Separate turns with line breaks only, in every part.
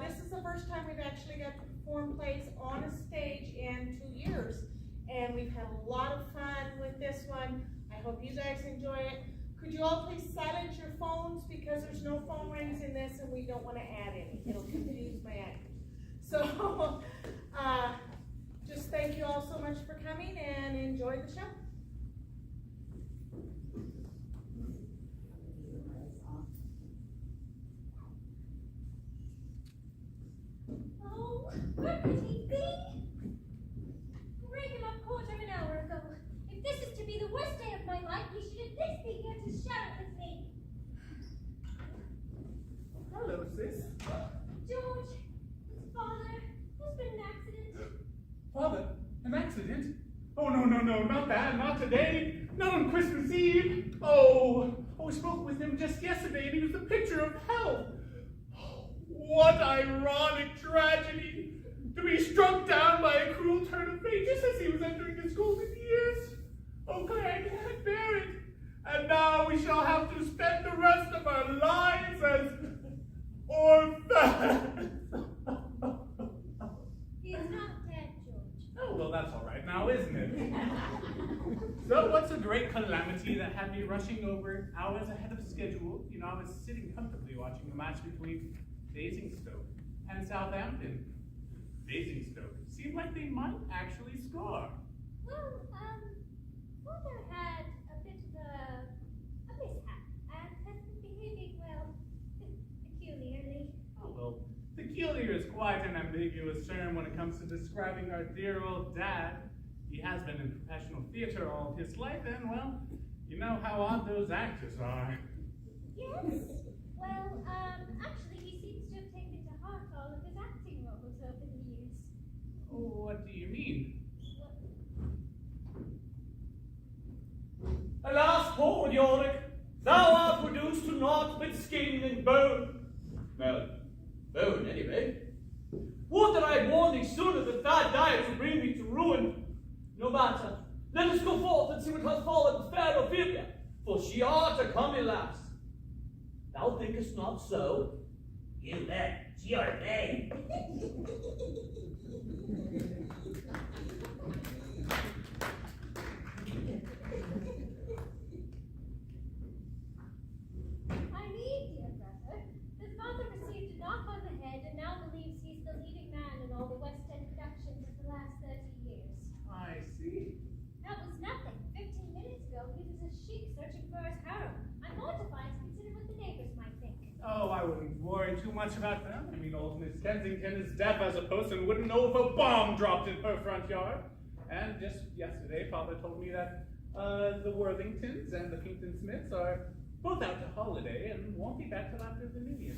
This is the first time we've actually got to perform plays on a stage in 2 years. And we've had a lot of fun with this one. I hope you guys enjoy it. Could you all please silence your phones because there's no phone rings in this and we don't want to add any. It'll confuse my acting. So just thank you all so much for coming and enjoy the show.
Oh, where could he be? I rang him up quarter of an hour ago. If this is to be the worst day of my life, he should at least be here to share it with me.
Hello, sis.
George, it's father. There's been an accident.
Father, an accident? Oh, no, not that, not today. Not on Christmas Eve. Oh, I spoke with him just yesterday and he was the picture of health. What ironic tragedy! To be struck down by a cruel turn of fate just as he was entering his golden years. Oh, Claire, I can't bear it. And now we shall have to spend the rest of our lives as orphans.
He is not dead, George.
Oh, well, that's all right now, isn't it? So, what's a great calamity that had me rushing over hours ahead of schedule? You know, I was sitting comfortably watching the match between Basingstoke and Southampton. Basingstoke seemed like they might actually score.
Well, father had a bit of a mishap and has been behaving, well, peculiarly.
Oh, well, peculiar is quite an ambiguous term when it comes to describing our dear old dad. He has been in professional theater all his life, and, well, you know how odd those actors are.
Yes? Well, actually, he seems to have taken to heart all of his acting roles over the years.
What do you mean?
Alas, poor Yorick, thou art reduced to naught but skin and bone. Well, bone anyway. Would that I had warned thee sooner that thy diet would bring thee to ruin. No matter, let us go forth and see what hath fallen to fair Ophelia, for she ought to come at last. Thou thinkest not so? You bet, she ought to.
I read, dear brother, that father received a knock on the head and now believes he's the leading man in all the West End productions of the last 30 years.
I see.
That was nothing. 15 minutes ago, he was a sheik searching for his harem. I'm mortified to consider what the neighbors might think.
Oh, I wouldn't worry too much about them. I mean, old Miss Kensington is deaf as a post and wouldn't know if a bomb dropped in her front yard. And just yesterday, Father told me that the Worthingtons and the Pinkton Smiths are both out to holiday and won't be back till after the New Year.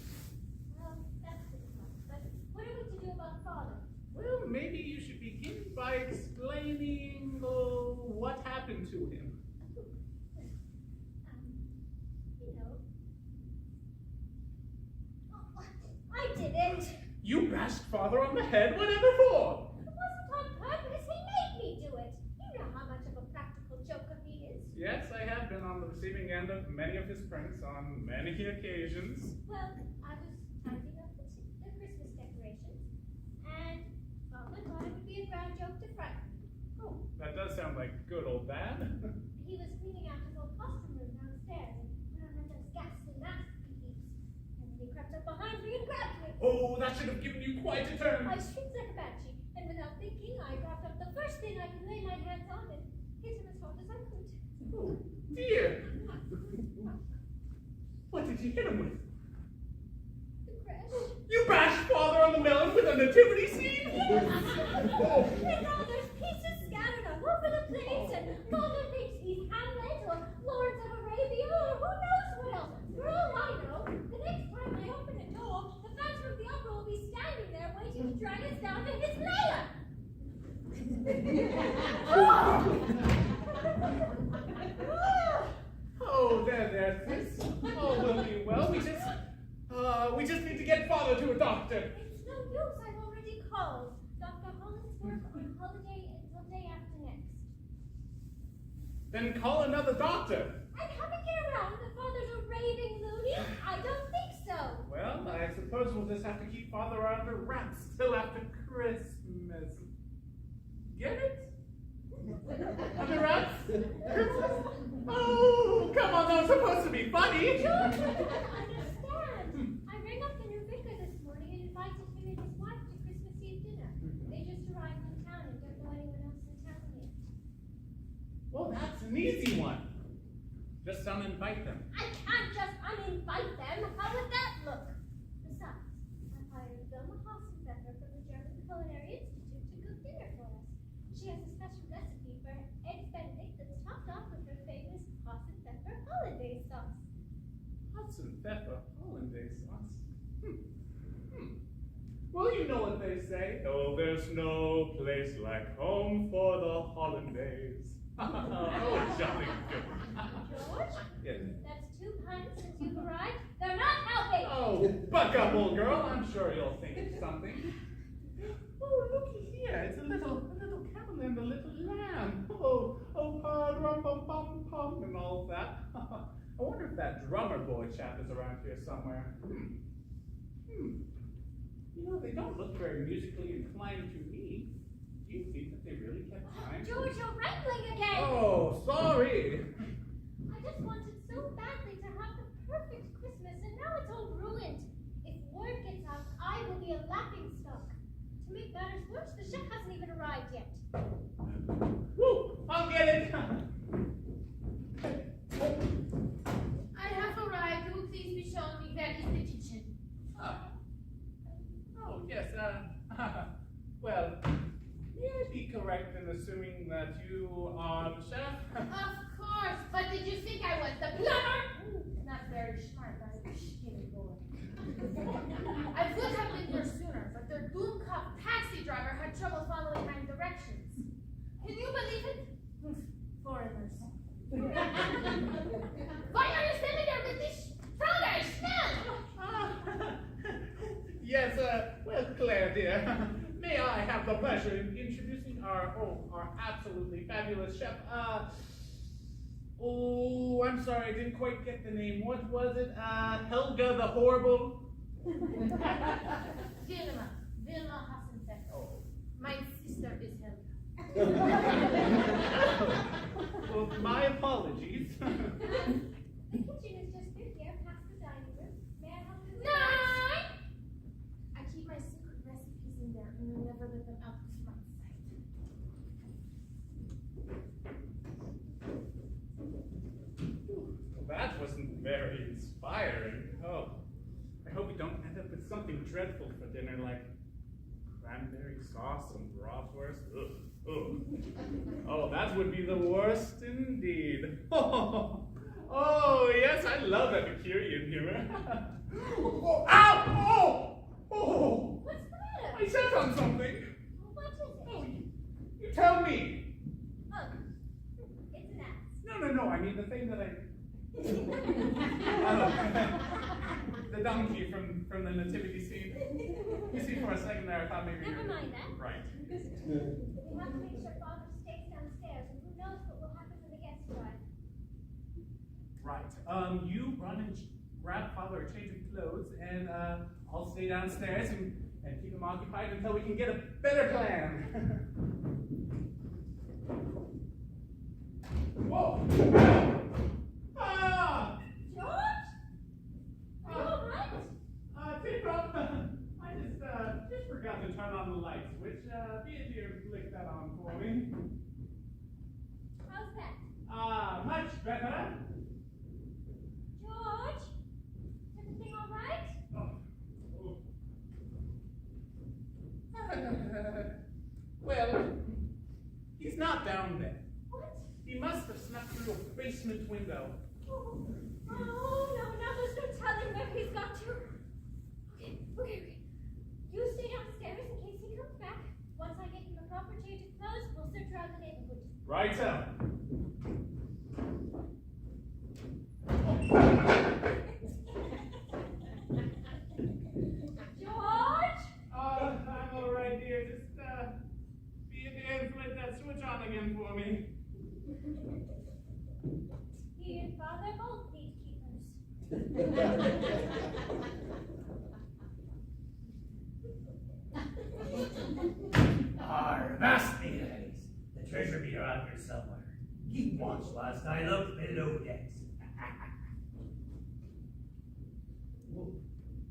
Well, that's good enough. But what are we to do about father?
Well, maybe you should begin by explaining what happened to him.
You know. Oh, I didn't.
You bashed Father on the head, whatever for?
It wasn't on purpose. He made me do it. You know how much of a practical joker he is.
Yes, I have been on the receiving end of many of his pranks on many occasions.
Well, I was tidying up the Christmas decorations, and Father thought it would be a grand joke to frighten me.
Oh, that does sound like good old dad.
He was cleaning out his old costume room downstairs and put on one of those ghastly masks he keeps. And then he crept up behind me and grabbed me.
Oh, that should have given you quite a turn.
I shrieked like a banshee, and without thinking, I grabbed up the first thing I could lay my hands on and hit him as hard as I could.
Oh, dear. What did you hit him with?
The crash.
You bashed Father on the melon with a nativity scene?
Yes! And now there's pieces scattered all over the place, and Father thinks he's Hamlet or Lawrence of Arabia or who knows what else. For all I know, the next time I open a door, the Phantom of the Opera will be standing there waiting to drag us down to his lair.
Oh, there, sis. Oh, we'll be well. We just need to get Father to a doctor.
It's no use, I've already called. Dr. Hollandaise on holiday until day after next.
Then call another doctor.
I haven't get around that Father's a raving loony. I don't think so.
Well, I suppose suppose we'll just have to keep Father under wraps till after Christmas. Get it? Under wraps? Oh, come on, that was supposed to be funny.
George, I don't understand. I rang up the new vicar this morning and invited him and his wife to Christmas Eve dinner. They just arrived in town and don't know anyone else in town yet.
Well, that's an easy one. Just uninvite them.
I can't just uninvite them. How would that look? Besides, I hired Vilma Hassenpfeffer from the German Culinary Institute to cook dinner for us. She has a special recipe for eggs Benedict that's topped off with her famous Hassenpfeffer Hollandaise sauce.
Hassenpfeffer Hollandaise sauce. Well, you know what they say. Oh, there's no place like home for the Hollandaise. Oh, jolly good.
George?
Yes.
That's 2 pints since you've arrived. They're not helping!
Oh, buck up, old girl. I'm sure you'll think of something. Oh, looky here. It's a little camel and a little lamb. Oh, rum-pum-pum-pum, and all that. I wonder if that drummer boy chap is around here somewhere. You know, they don't look very musically inclined to me. Do you think that they really kept time?
George, you're wrangling again!
Oh, sorry.
I just wanted so badly to have the perfect Christmas, and now it's all ruined. If word gets out, I will be a laughing stock. To make matters worse, the chef hasn't even arrived yet.
Woo! I'll get it.
I have arrived. Will please be shown me where is the kitchen?
Oh, yes, well, may I be correct in assuming that you are the chef?
Of course, but did you think I was the plumber? Not very smart, are you, skinny boy? I would have been here sooner, but their doom-cuffed taxi driver had trouble following my directions. Can you believe it? Foreigners. Why are you standing there with this strawberry smell?
Yes, well, Claire, dear, may I have the pleasure in introducing our absolutely fabulous chef, I'm sorry, I didn't quite get the name. What was it? Helga the Horrible?
Vilma Hassenpfeffer.
Oh.
My sister is Helga.
Well, my apologies.
The kitchen is just through here, past the dining room. May I help you with
Nine! I keep my secret recipes in there and I never let them out of my sight.
Well, that wasn't very inspiring. Oh, I hope we don't end up with something dreadful for dinner, like cranberry sauce and bratwurst. Ugh. Oh, that would be the worst indeed. Oh, yes, I love Epicurean humor. Oh, ow! Oh!
What's the matter?
I stepped on something.
What is it?
You tell me.
Oh, it's an ass.
No, I mean the thing that I... the donkey from the nativity scene. You see, for a second there, I thought maybe
Never
you were...
mind that.
Right.
We have to make sure Father stays downstairs, and who knows what will happen when the guests arrive.
Right. You run and grab Father a change of clothes, and I'll stay downstairs and keep him occupied until we can get a better plan. Whoa! Ah!
George? Are you alright?
Tip up. I just forgot to turn on the light switch. Be it here and flick that on for me.
How's that?
Much better.
George? Is everything alright?
Well, he's not down there.
What?
He must have snuck through a basement window.
Oh, no, now there's no telling where he's got to. Okay. You stay downstairs in case he comes back. Once I get him a proper change of clothes, we'll search around the neighborhood.
Right so.
George?
I'm all right, dear. Just be there and flick that switch on again for me.
He and Father both need keepers.
somewhere. Keep watch whilst I look below decks.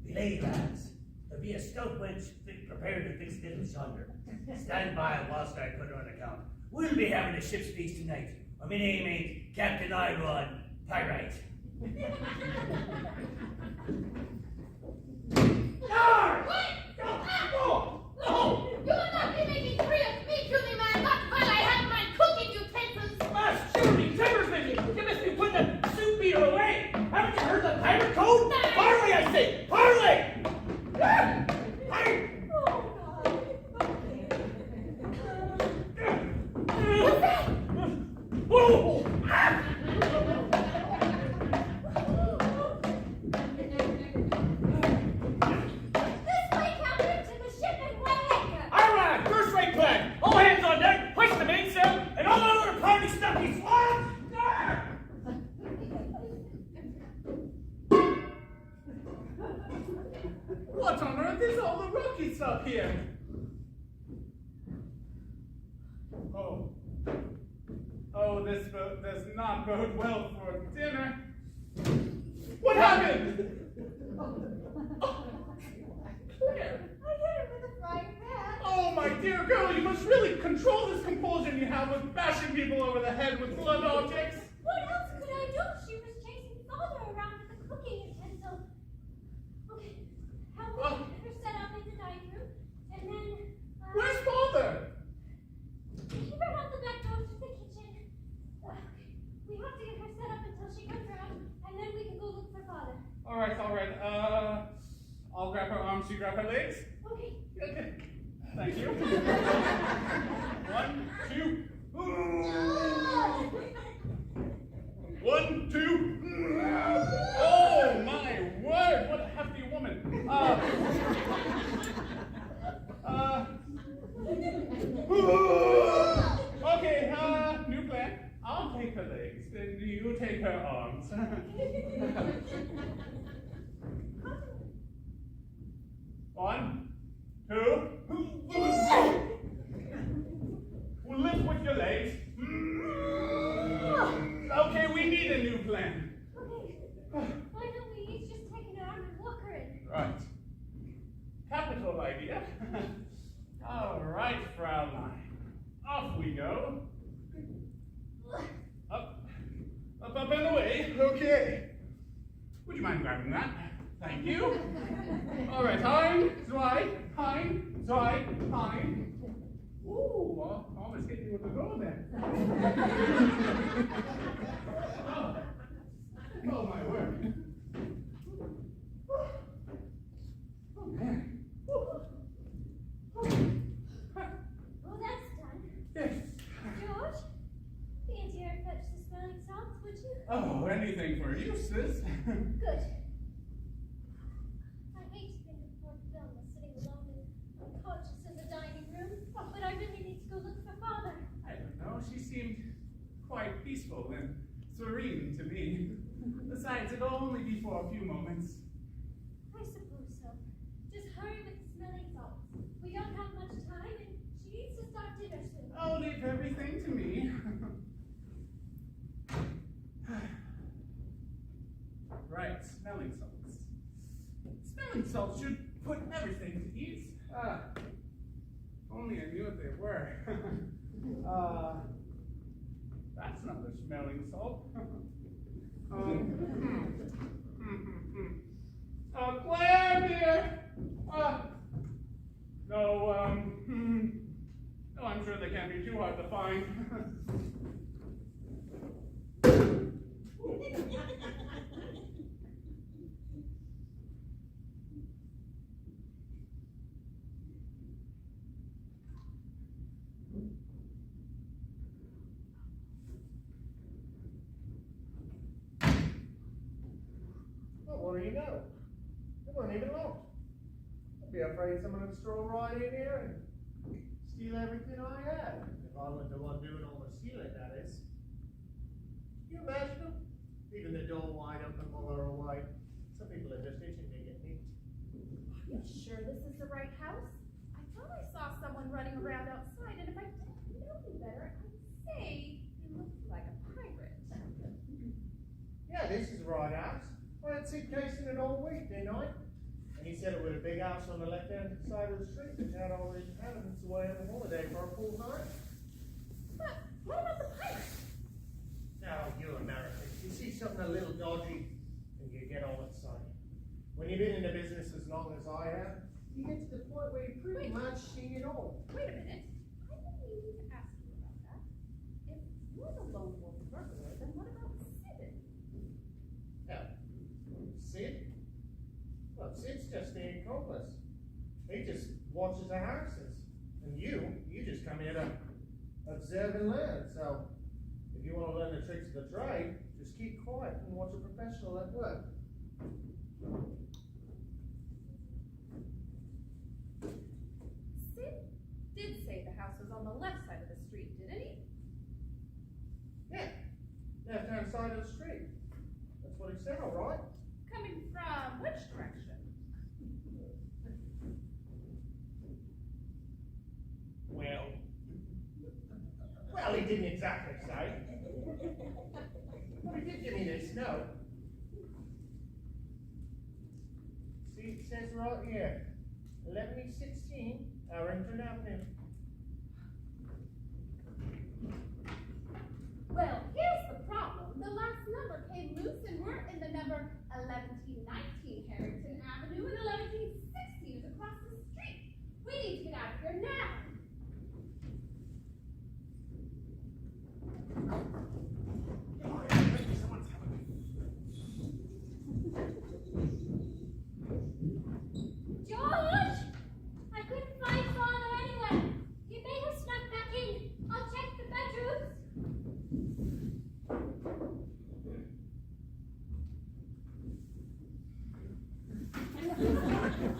Belay, lads. There'll be a stout wench prepared to fix business yonder. Stand by whilst I put her on account. We'll be having a ship's feast tonight. My name ain't Captain Iron Pyrite.
What? No! You will not be making free of me, truly man, not while I have my cooking utensils!
Surely, Timbersman, you must be putting the soup beater away! Haven't you heard the pirate code? Parley, I say! Parley! Whoa! All hands on deck, hoist the mainsail, and all the other party stuff he's lost!
What on earth is all the rocket stuff here? Oh, this boat does not bode well for dinner. What happened? Claire.
I hit her with a frying pan.
Oh, my dear girl, you must really control this compulsion you have with bashing people over the head with blunt objects.
What else could I do? She was chasing Father around with the cooking utensil. Okay, help me get her set up in the dining room, and then...
Where's Father?
He ran out the back door to the kitchen. We have to get her set up until she comes around, and then we can go look for Father.
All right. I'll grab her arms, you grab her legs.
Okay.
Okay. Thank you. 1, 2. 1, 2. Oh my word! What a hefty woman. Okay. New plan. I'll take her legs, then you take her arms. 1, 2. Lift with your legs. Okay, we need a new plan.
Okay. Why don't we each just take an arm and walk her in?
Right. Capital idea. All right, Fraulein. Off we go. Up, and away. Okay. Would you mind grabbing that? Thank you. All right, hind, zwei, hind. Ooh, almost hit you with the goal there. Oh, my word. Oh, man.
Well, that's done.
Yes.
George, be into here and fetch the smelling salts, would you?
Oh, anything for you, sis.
Good. I hate to think of poor Velma sitting alone and unconscious in the dining room, but I really need to go look for Father.
I don't know. She seemed quite peaceful and serene to me. Besides, it'll only be for a few moments.
I suppose so. Just hurry with the smelling salts. We don't have much time, and she needs to start dinner soon.
I'll leave everything to me. Right, smelling salts. Smelling salts should put everything to ease. Only I knew what they were. That's not the smelling salt. Claire, dear! No, I'm sure they can't be too hard to find.
What do you know? It wasn't even locked. I'd be afraid someone would stroll right in here and steal everything I had. If I wasn't the one doing all the stealing, that is. Can you imagine them? Leaving the door wide open while they're away. Some people are just itching to get nicked.
Are you sure this is the right house? I thought I saw someone running around outside, and if I didn't know any better, I'd say
Sid casing it all week, didn't I? And he said it was a big house on the left-hand side of the street that had all the inhabitants away on holiday for a full night.
But what about the pipes?
Now, you Americans, you see something a little dodgy, and you get all excited. When you've been in the business as long as I have, you get to the point where you pretty much see it all.
Wait a minute. I didn't mean to ask you about that. If you're the lone wolf burglar, then what about Sid?
Now, Sid? Well, Sid's just the accomplice. He just watches the houses. And you just come here to observe and learn. So, if you want to learn the tricks of the trade, just keep quiet and watch a professional at work.
Sid did say the house was on the left side of the street, didn't he?
Yeah, left-hand side of the street. That's what he said, all right.
Coming from which direction?
Well, he didn't exactly say. But he did give me this note. See, it says right here, 1116 Arrington Avenue.
Well, here's the problem. The last number came loose and we're in the number 1119 Harrington Avenue and 1116 is across the street. We need to get out of here now.
George! I couldn't find Father anywhere. He may have snuck back in. I'll check the bedrooms.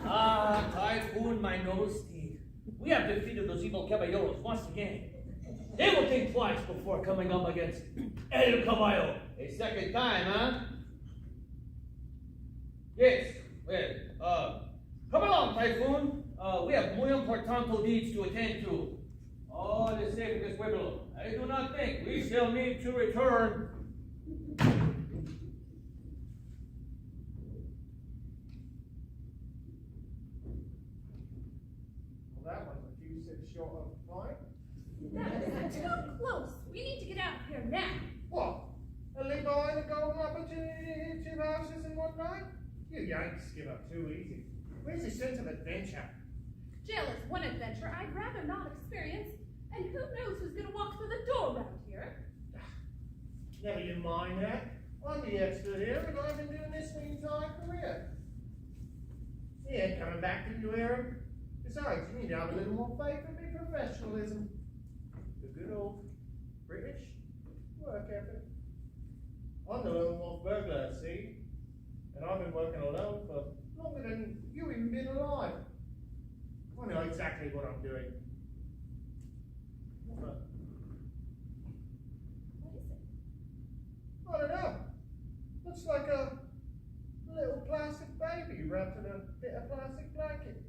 Ah, Typhoon, my noble steed. We have defeated those evil caballeros once again. They will think twice before coming up against El Caballo a second time, huh? Yes, well, come along, Typhoon. We have muy importante deeds to attend to. All the sake of this pueblo, I do not think we shall need to return.
Well, that one's a few cents short of time.
That is too close. We need to get out of here now.
What? And leave behind the golden opportunity to hit 2 houses in one night? You Yanks give up too easy. Where's the sense of adventure?
Jail is one adventure I'd rather not experience, and who knows who's gonna walk through the door around here.
Never you mind that. I'm the expert here, and I've been doing this my entire career. He ain't coming back to you, Aaron. Besides, you need to have a little more faith in me professionalism. The good old British work ethic. I'm the lone wolf burglar, see? And I've been working alone for longer than you even been alive. I know exactly what I'm doing. What the?
What is it?
I don't know. Looks like a little plastic baby wrapped in a bit of plastic blanket.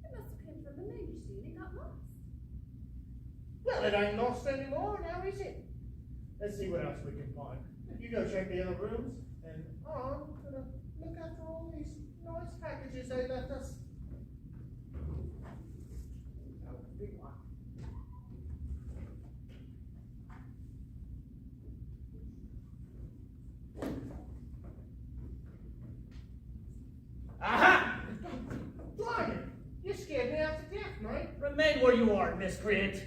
It must have come from the manger scene and got lost.
Well, it ain't lost anymore, now is it? Let's see what else we can find. You go check the other rooms, and I'm gonna look after all these nice packages they left us. That was a big one.
Aha!
Blimey! You scared me out to death, mate.
Remain where you are, miscreant.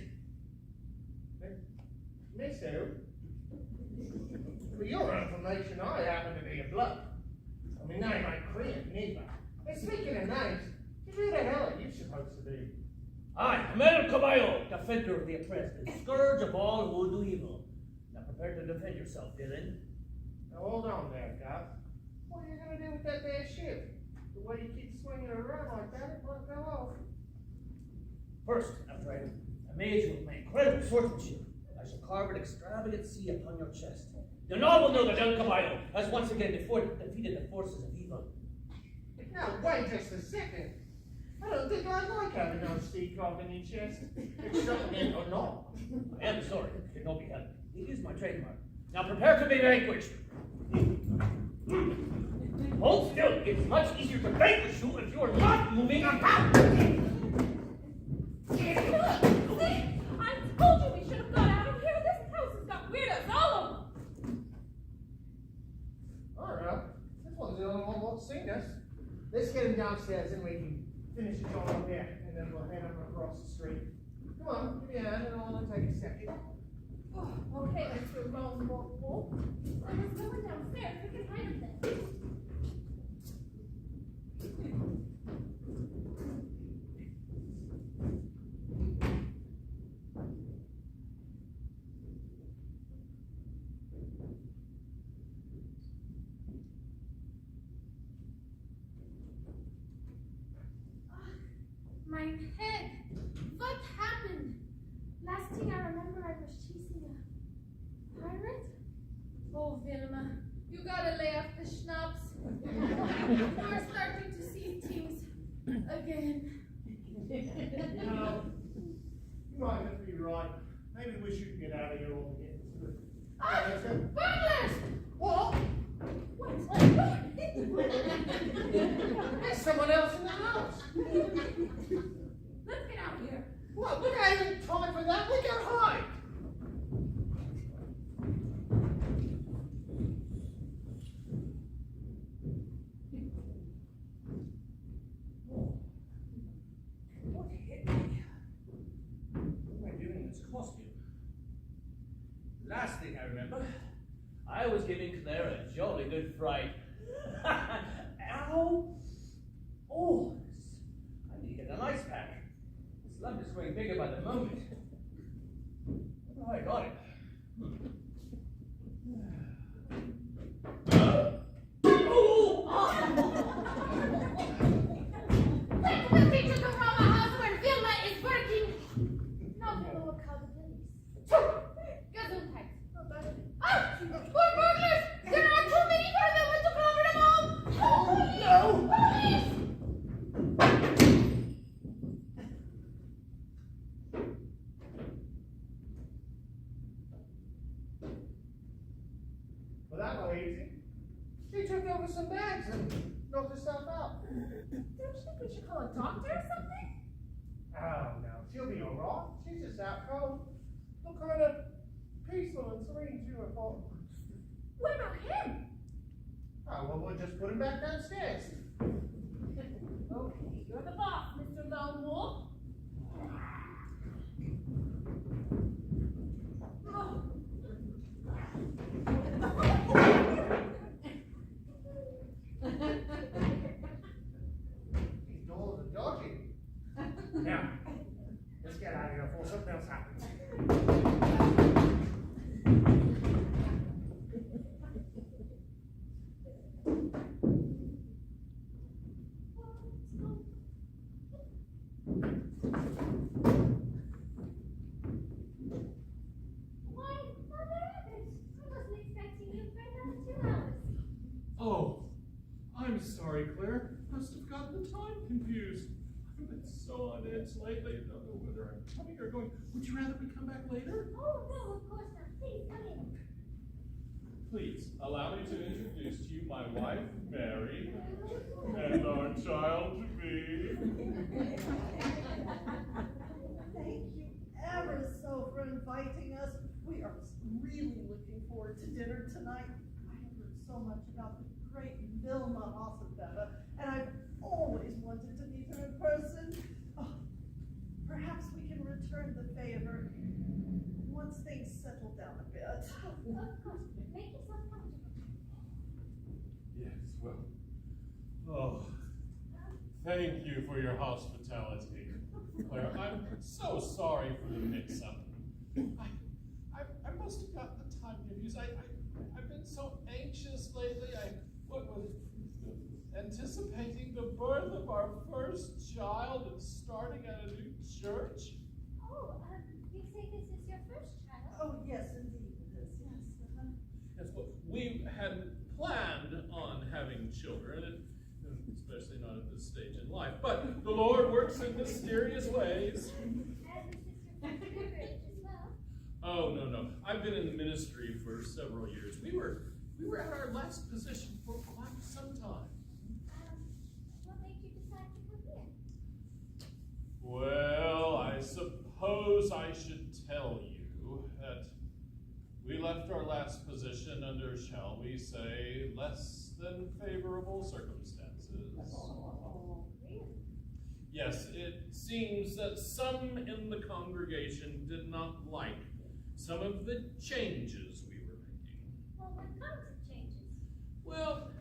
Miss who? For your information, I happen to be a bluff. I mean, name ain't Korean neither. And speaking of names, who the hell are you supposed to be?
I am El Caballo, defender of the oppressed, and scourge of all who do evil. Now prepare to defend yourself, villain.
Now hold on there, Cap. What are you gonna do with that there ship? The way you keep swinging it around like that, it might go off.
First, after I amazed you with my incredible swordsmanship, I shall carve an extravagant C upon your chest. Then all will know that El Caballo has once again defeated the forces of evil.
Now, wait just a second. I don't think I like having no C carved in your chest. Extravagant or not.
I am sorry, it cannot be helped. It is my trademark. Now prepare to be vanquished.
Hold still. It's much easier to vanquish you if you are not moving about.
See? I told you we should have got out of here. This house has got weirdos all over.
Alright, this one's the only one that's seen us. Let's get him downstairs and we can finish the job up here, and then we'll head over across the street. Come on, give me a hand and I'll take a second.
Oh, okay, Mr. Lone Wolf. I was going downstairs. We can hide him then.
My head. What happened? Last thing I remember, I was chasing a pirate. Oh, Vilma, you gotta lay off the schnapps. You're starting to see things again.
You know, you might just be right. Maybe we should get out of here altogether.
Ah! Burglars!
What? There's someone else in the house.
Let's get out of here.
What? We don't even time for that. We can hide.
What hit me? What am I doing in this costume? Last thing I remember,
I was giving Claire a jolly good fright. Ow! Oh, I need to get an ice pack. This lump is growing bigger by the moment. Oh, I got it.
We'll take you to Roma House where Vilma is working. Now Vilma will call the police. Gesundheit. Ah! More burglars! There are too many for them to cover them all!
Oh, no!
Police!
Well, that was easy. She took over some bags and knocked herself out.
Don't you think we should call a doctor or something?
Oh, no. She'll be all right. She's just out cold. Look kind of peaceful and serene to her fault.
What about him?
Oh, well, we'll just put him back downstairs.
Okay, you're the boss, Mr. Lone Wolf. Oh.
These doors are dodgy. Now, let's get out of here before something else happens.
Why, Mother Evans? I wasn't expecting you for another 2 hours.
Oh, I'm sorry, Claire. Must have gotten the time confused. I've been so on edge lately. I don't know whether I'm coming or going. Would you rather we come back later?
Oh, no, of course not. Please, come in.
Please, allow me to introduce to you my wife, Mary, and our child to be.
Thank you ever so for inviting us. We are really looking forward to dinner tonight. I have heard so much about the great Vilma Hossabella, and I've always wanted to meet her in person. Oh, perhaps we can return the favor once things settle down a bit.
Of course, make yourself comfortable.
Yes, well. Oh, thank you for your hospitality, Claire. I'm so sorry for the mix-up. I must have gotten the time confused. I've been so anxious lately. What was anticipating the birth of our first child and starting at a new church.
Oh, you say this is your first child?
Oh, yes, indeed it is. Yes.
Yes, well, we hadn't planned on having children, especially not at this stage in life. But the Lord works in mysterious ways.
And this is your first marriage as well?
Oh, no. I've been in the ministry for several years. We were
We were at our last position for quite some time.
What made you decide to come here?
Well, I suppose I should tell you that we left our last position under, shall we say, less than favorable circumstances.
Oh, really?
Yes, it seems that some in the congregation did not like some of the changes we were making.
Well, what kinds of changes?
Well,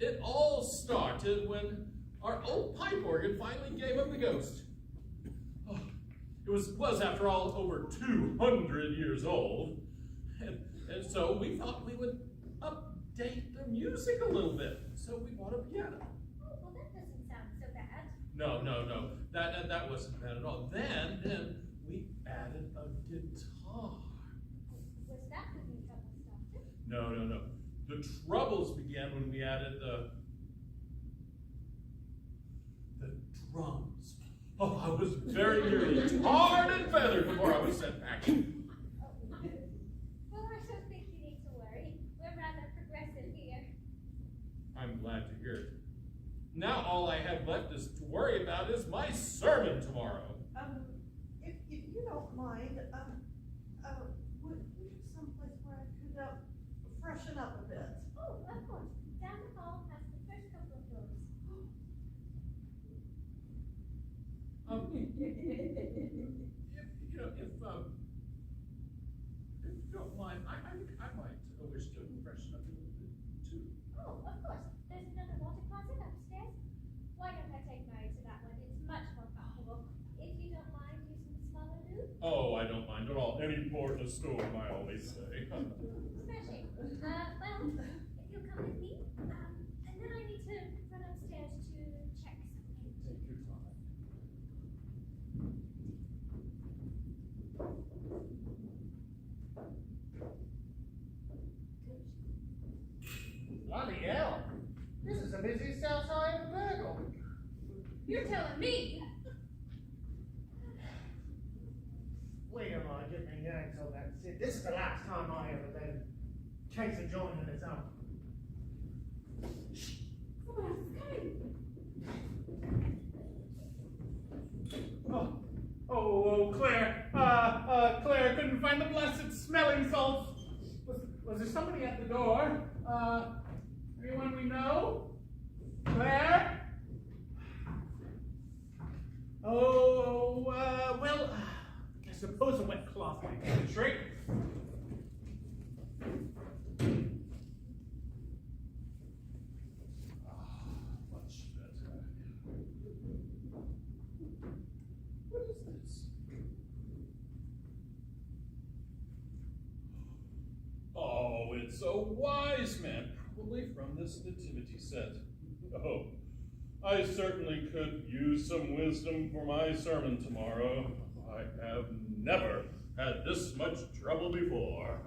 it all started when our old pipe organ finally gave up the ghost. Oh, it was after all over 200 years old, and so we thought we would update the music a little bit. So we bought a piano.
Oh, well, that doesn't sound so bad.
No, that wasn't bad at all. Then we added a guitar.
Was that when you trouble started?
No. The troubles began when we added the drums. Oh, I was very nearly tarred and feathered before I was sent packing.
Oh, well, I don't think you need to worry. We're rather progressive here.
I'm glad to hear it. Now all I have left is to worry about is my sermon tomorrow.
If you don't mind, would we have someplace where I could, freshen up a bit?
Oh, of course. Down the hall past the first couple of doors.
If you don't mind, I might wish to freshen up a little bit too.
Oh, of course. There's another water closet upstairs. Why don't I take Mary to that one? It's much more comfortable. If you don't mind using the smaller loo.
Oh, I don't mind at all. Any port in a storm, I always say.
Smashing. Well, if you'll come with me, and then I need to run upstairs to check something.
Take your time. Bloody hell!
This is the busiest house I ever burgled.
You're telling me.
Wait a minute, get me down so that's it. This is the last time I ever been chase a joint on its own.
Someone else is coming.
Oh, Claire. Claire couldn't find the blessed smelling salts. Was there somebody at the door? Anyone we know? Claire? Well, I suppose a wet cloth might do the trick.
Much better. What is this? Oh, it's a wise man, probably from this nativity set. Oh, I certainly could use some wisdom for my sermon tomorrow. I have never had this much trouble before.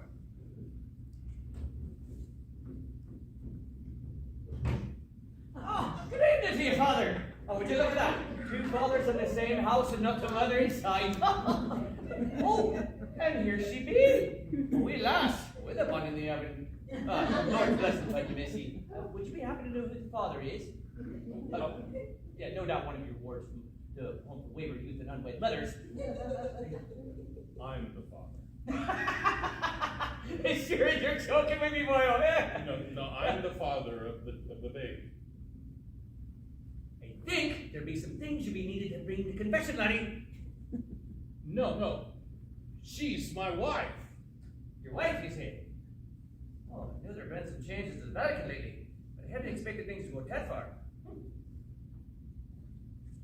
Oh, good evening to you, Father. Oh, would you look at that? Two fathers in the same house and not the mother inside. Oh, and here she be. We lass, with a bun in the oven. Lord bless him, like you missy. Would you be happy to know who the father is? Yeah, no doubt one of your wards from the home for wayward youth and unwed mothers.
I'm the father.
As sure as you're joking with me, boy.
No, I'm the father of the baby.
I think there be some things you be needed to bring to confession, laddie.
No. She's my wife.
Your wife, you say? Oh, I knew there had been some changes at the Vatican lately, but I hadn't expected things to go that far.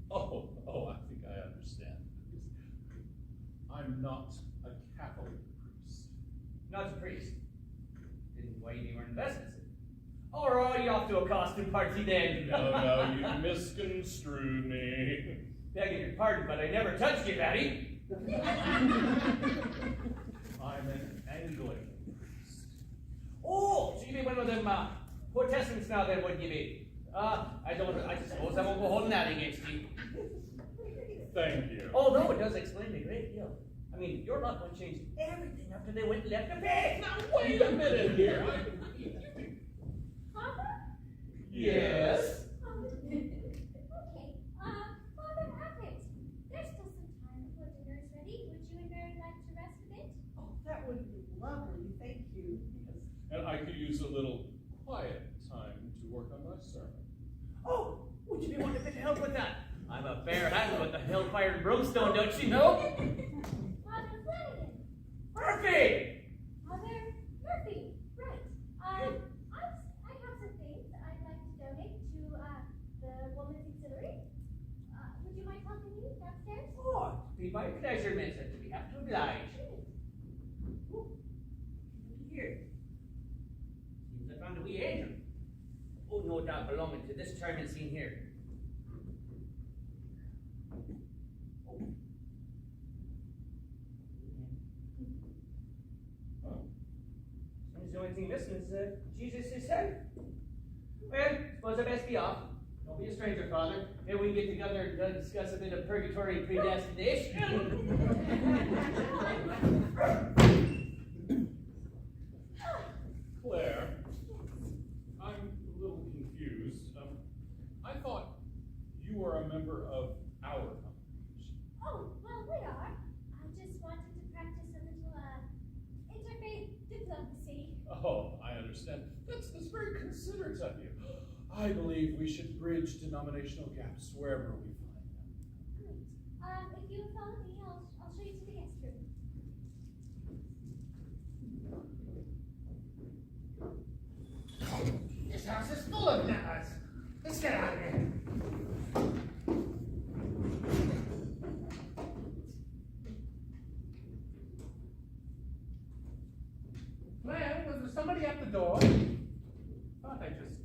Oh, I think I understand. I'm not a Catholic priest.
Not a priest. Didn't why you weren't investments in. Or are you off to a costume party then?
No, you misconstrued me.
Begging your pardon, but I never touched you, Daddy.
I'm an Anglican priest.
Oh, so you be one of them Protestants now then, wouldn't you be? I suppose I won't go holding that against you.
Thank you.
Although it does explain a great deal. I mean, your lot one changed everything after they went and left the faith.
Now wait a minute here.
use a little quiet time to work on my sermon.
Oh, would you be wanting a bit of help with that? I'm a fair handle with the hellfire and brimstone, don't you know?
Father Flanagan.
Murphy!
Father Murphy. Right. I have some things I'd like to donate to the Women's Auxiliary. Would you mind helping me downstairs?
Oh, be my pleasure, miss, and to be happy to oblige. Ooh, here. Seems I found a wee angel. Oh, no doubt belonging to this charming scene here. Seems the only thing missing is Jesus himself. Well, suppose I best be off. Don't be a stranger, Father. Maybe we can get together and discuss a bit of purgatory and predestination.
Claire, I'm a little confused. I thought you were a member of our congregation.
Oh, well, we are. I just wanted to practice a little interfaith diplomacy.
Oh, I understand. That's very considerate of you. I believe we should bridge denominational gaps wherever we find them.
Great. If you'll follow me, I'll show you to the guest room.
This house is full of nuts. Let's get out of here. Claire, was there somebody at the door? Thought I just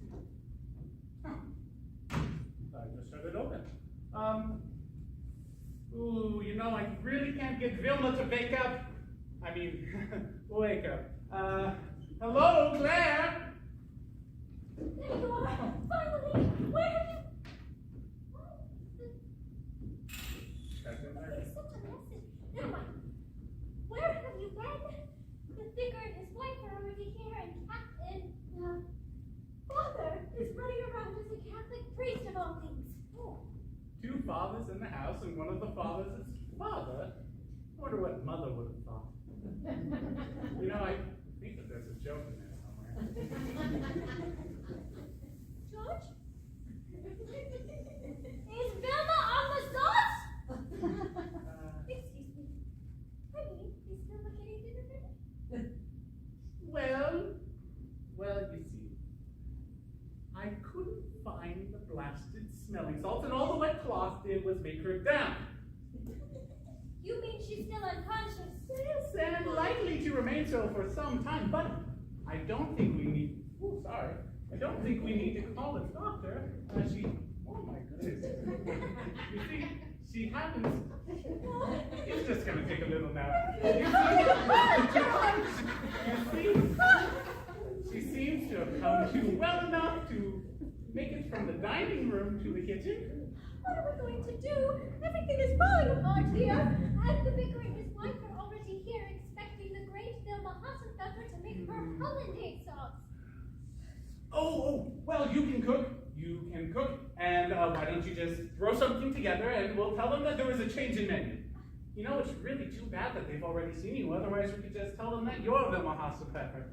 heard it open. Ooh, you know, I really can't get Vilma to wake up. I mean, wake up. Hello, Claire?
There you are! Finally! Where have you... It's such a message. Never mind. Where have you been? The vicar and his wife are already here, and Father is running around as a Catholic priest of all things. Oh.
Two fathers in the house, and one of the fathers is father. I wonder what mother would have thought. You know, I think that there's a joke in there somewhere.
George? Is Vilma on the sauce? Excuse me. I mean, is Vilma getting dinner ready?
Well, you see, I couldn't find the blasted smelling salts, and all the wet cloth did was make her down.
You mean she's still unconscious?
Yes, and likely to remain so for some time, but I don't think we need, I don't think we need to call a doctor. Oh my goodness. You see, she happens, it's just gonna take a little nap. You see, she seems to have come to well enough to make it from the dining room to the kitchen.
What are we going to do? Everything is falling apart here. And the vicar and his wife are already here expecting the great Vilma Hassenpfeffer to make her Hollandaise sauce.
Oh, well, you can cook. You can cook. And why don't you just throw something together and we'll tell them that there was a change in menu. You know, it's really too bad that they've already seen you. Otherwise, we could just tell them that you're Vilma Hassenpfeffer.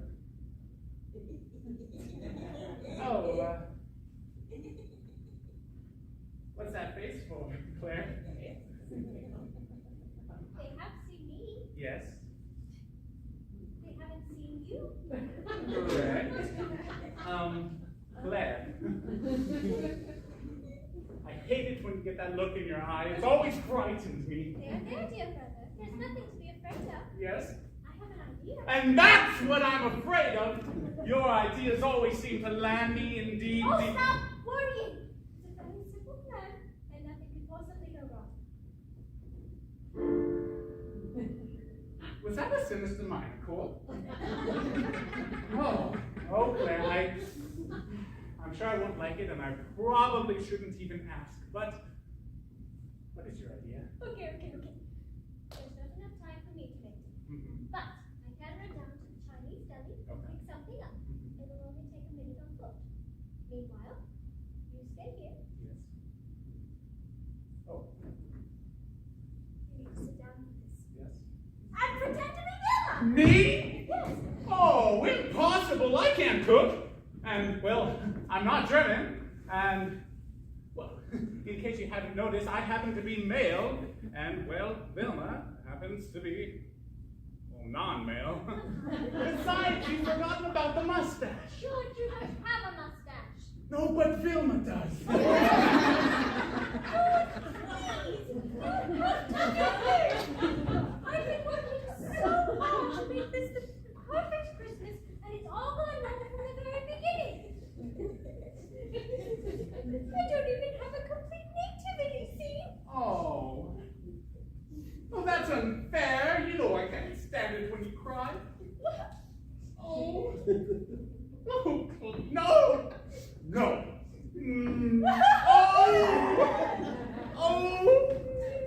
Oh, what's that face for, Claire?
They have seen me.
Yes.
They haven't seen you.
Correct. Claire. I hate it when you get that look in your eye. It's always frightens me.
There, dear brother. There's nothing to be afraid of.
Yes?
I have an idea.
And that's what I'm afraid of. Your ideas always seem to land me in deep,
Oh,
deep...
stop worrying. It's a very simple plan, and nothing can possibly go wrong.
Was that a sinister mind, Cool? Oh, Claire, I'm sure I won't like it, and I probably shouldn't even ask, but what is your idea?
Okay. There's not enough time for me to make it. But I can run down to the Chinese deli and pick something up. It'll only take a minute on foot. Meanwhile, you stay here.
Yes. Oh,
You need to sit down with this.
yes.
And pretend to be Vilma!
Me?
Yes.
Oh, impossible!
impossible. I can't cook. And, well, I'm not German. And, well, in case you haven't noticed, I happen to be male. And, well, Vilma happens to be, well, non-male. Besides, you've forgotten about the mustache.
George, you don't have a mustache.
No, but Vilma does.
Please, you have to get here. I've been working so hard to make this the perfect Christmas, and it's all gone wrong from the very beginning. I don't even have a complete nativity scene.
Oh. Well, that's unfair. You know I can't stand it when you cry. Oh. Oh, no. No. Oh. Oh.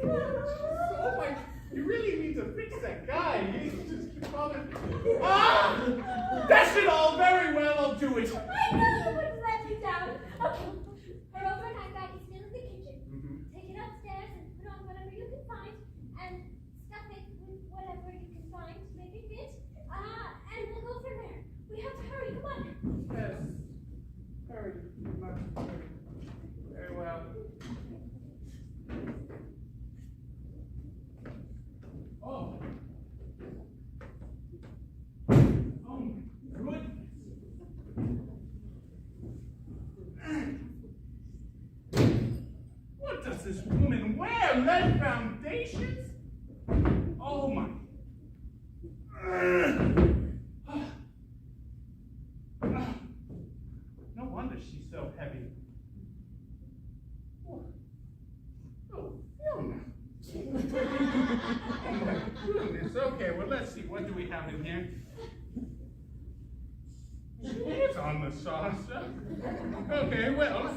Oh, my. You really need to fix that guy. He's just keep calling. Ah! Dash it all. Very well, I'll do it.
I know you wouldn't let me down. Okay, our overnight bag is still in the kitchen. Take it upstairs and put on whatever you can find, and stuff it with whatever you can find to make it fit. And we'll go from there. We have to hurry. Come on.
Yes. Very much. Very well. Oh. Oh my goodness. What does this woman wear? Lead foundations? Oh my. No wonder she's so heavy. Oh, Fiona. Oh my goodness. Okay, well, let's see. What do we have in here? It's on the saucer. Okay, well.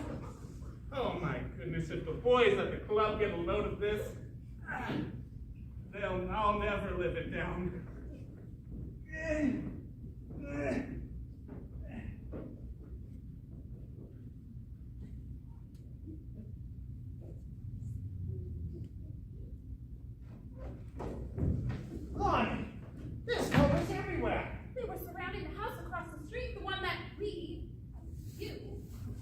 Oh my goodness. If the boys at the club get a load of this, I'll never live it down. Lonnie, this cover's everywhere.
They were surrounding the house across the street, the one that you,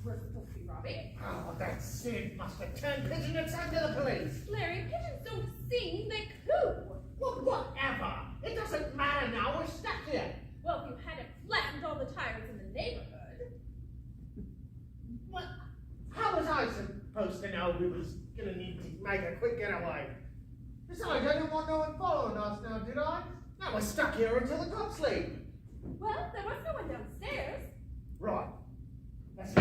were supposed to be robbing.
Oh, that Sid must have turned pigeon and sent to the police.
Larry, pigeons don't sing, they coo.
Well, whatever. It doesn't matter now. We're stuck here.
Well, if you hadn't flattened all the tires in the neighborhood.
What? How was I supposed to know we was gonna need to make a quick getaway? Besides, I didn't want no one following us now, did I? Now we're stuck here until the cops leave.
Well, there was no one downstairs.
Right. Let's
I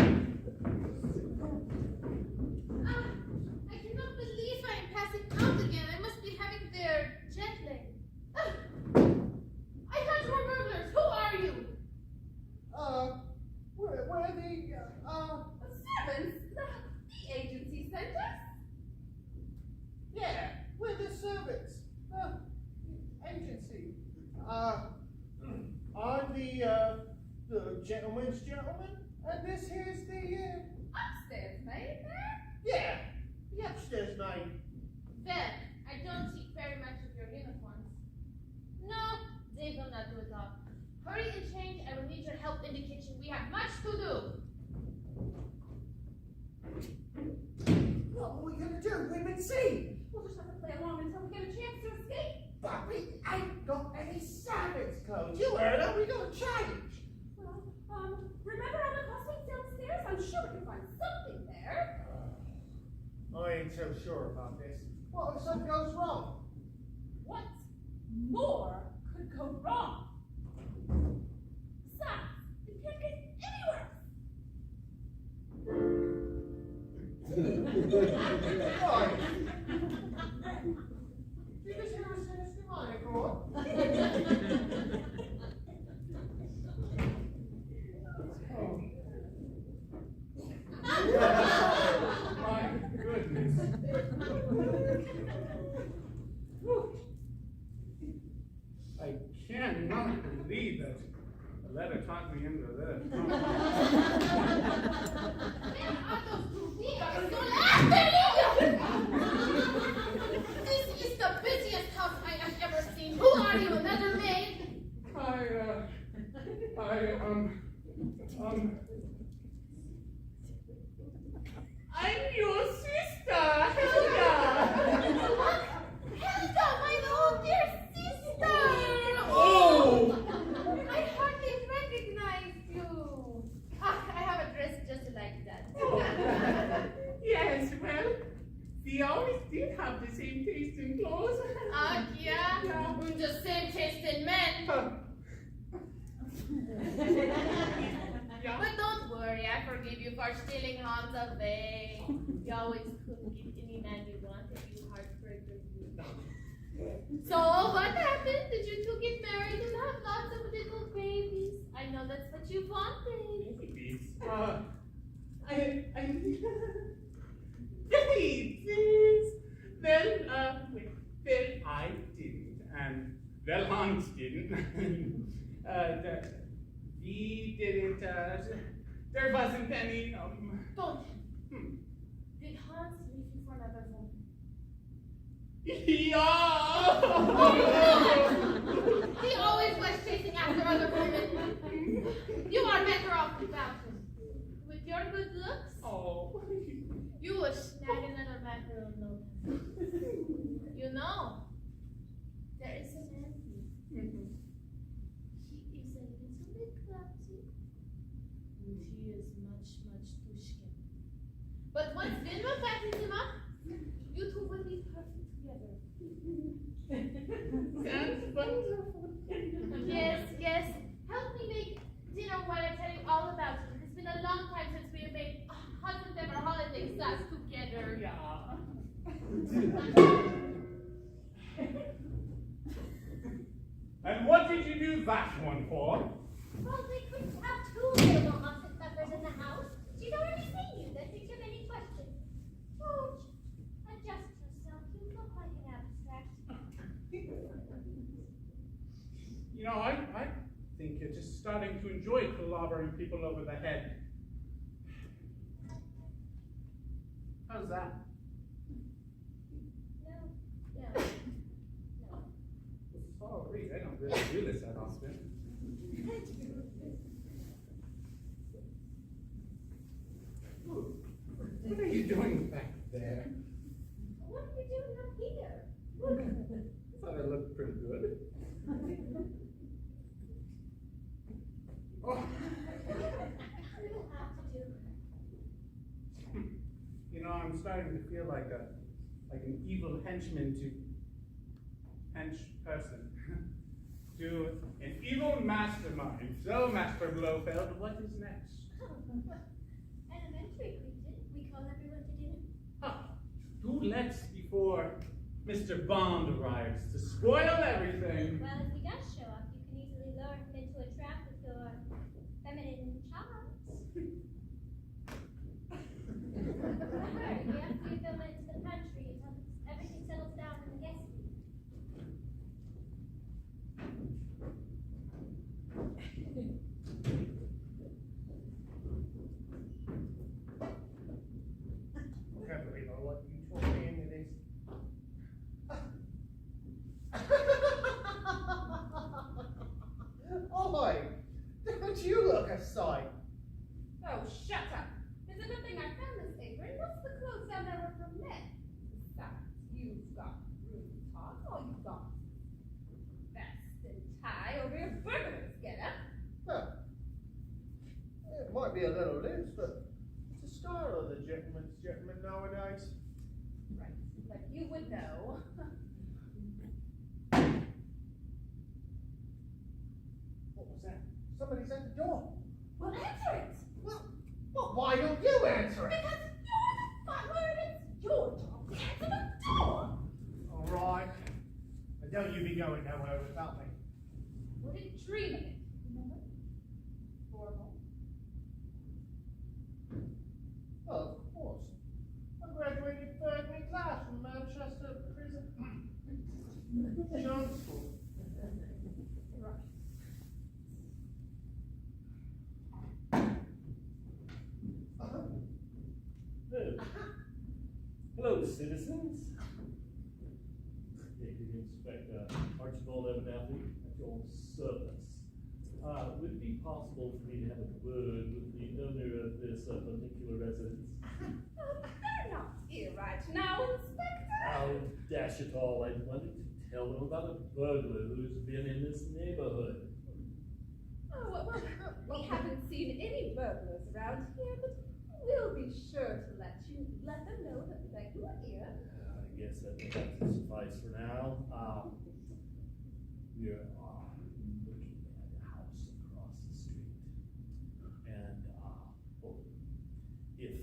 cannot believe I am passing out again. I must be having their jet lag. I thought you were burglars. Who are you?
we're the,
Servants? The agency sent us?
yeah, we're the servants. Agency. I'm the gentleman's gentleman, and this here's the,
Upstairs, maid there?
yeah, the upstairs maid.
Then, I don't see very much of your uniforms. No, they will not do it all. Hurry and change. I will need your help in the kitchen. We have much to do.
What are we gonna do? We've been seen.
We'll just have to play along until we get a chance to escape.
But we ain't got any servants' clothes. You heard her. We gotta change.
Well, remember all the closet downstairs? I'm sure we can find something there.
I ain't so sure about this. What if something goes wrong?
What more could go wrong? Besides, it can't get any worse.
Why? You just hear us sinister mind, go
My goodness. Whew. I cannot believe that the letter talked me into this.
Where are those two beavers? Don't ask me! This is the busiest house I have ever seen. Who are you, another maid?
I I'm your sister, Helga!
Helga, my own dear sister!
Oh!
I hardly recognized you. Ah, I have a dress just like that.
Yes, well, we always did have the same taste in clothes.
Ah, yeah? And the same taste in men.
Yeah.
But don't worry, I forgive you for stealing Hans away. You always could get any man you wanted, you heartbreaker. So, what happened? Did you two get married and have lots of little babies? I know that's what you wanted.
Babies. Babies. Well, I didn't, and well, Hans didn't. We didn't. There wasn't any.
Don't. Did Hans leave you for another woman?
Yeah.
He always was chasing after other women. You are better off without him. With your good looks,
Oh.
you will snag another man for no time. You know, there is a man here. He is a little bit clumsy, and he is much, much too skinny. But once Winnemucca catches him up, you two will be perfect together.
That's wonderful.
Yes, yes. Help me make dinner while I tell you all about it. It's been a long time since we have made husband ever holiday sauce together.
Yeah. And what did you do that one for?
Well, we couldn't have two little Hudson peppers in the house. She's already seen you. Doesn't give any questions. George, adjust yourself. You look like an abstract.
You know, I think you're just starting to enjoy clobbering people over the head. How's that?
No.
Sorry, I don't really do this that often. Ooh, what are you doing back there?
What are you doing up here? Look.
I thought I looked pretty good. Oh.
You don't have to do.
You know, I'm starting to feel like an evil henchman to person to an evil mastermind. So, Master Blofeld, what is next?
An elementary creature. We call everyone to dinner.
Ah, 2 lets before Mr. Bond arrives to spoil everything.
Well, if he does show up, you can easily lure him into a trap with your feminine charms. Remember, you have to get them into the pantry until everything settles down in the guest room.
Can't believe I let you talk me into this. Oi! Don't you look a sight?
Oh, shut up. It's a good thing I found this apron. What's the clothes I've ever from men? Besides, you've got room talk. All you've got vest and tie over your burglars get up.
Huh. It might be a little loose, but it's the style of the gentleman nowadays.
Right, but you would know.
What was that? Somebody's at the door.
Well, answer it.
Well, why don't you answer it?
Because you're the butler and it's your job to answer the door.
All right. And don't you be going nowhere without me.
Wouldn't dream of it. Remember? Formal.
Well, of course. I graduated third grade class from Manchester Prison. John School.
Right.
Hello, citizens. Deputy Inspector Archibald Abernathy at your service. Would it be possible possible for me to have a word with the owner of this particular residence?
They're not here right now, Inspector.
Oh, dash it all, I wanted to tell them about a burglar who's been in this neighborhood.
Oh, well, we haven't seen any burglars around here, but we'll be sure to let them know that you are here.
I guess that will have to suffice for now. We're looking at a house across the street. And, well, if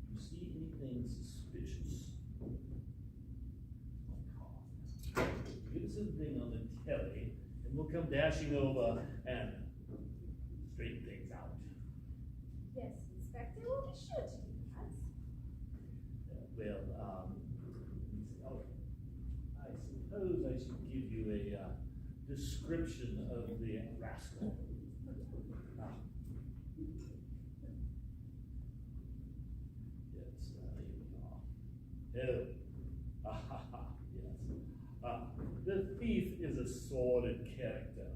you see anything suspicious, give us a thing on the telly, and we'll come dashing over and straighten things out.
Yes, Inspector, we'll be sure to do that.
I suppose I should give you a description of the rascal. Yes, here we are. Yes. The thief is a sordid character,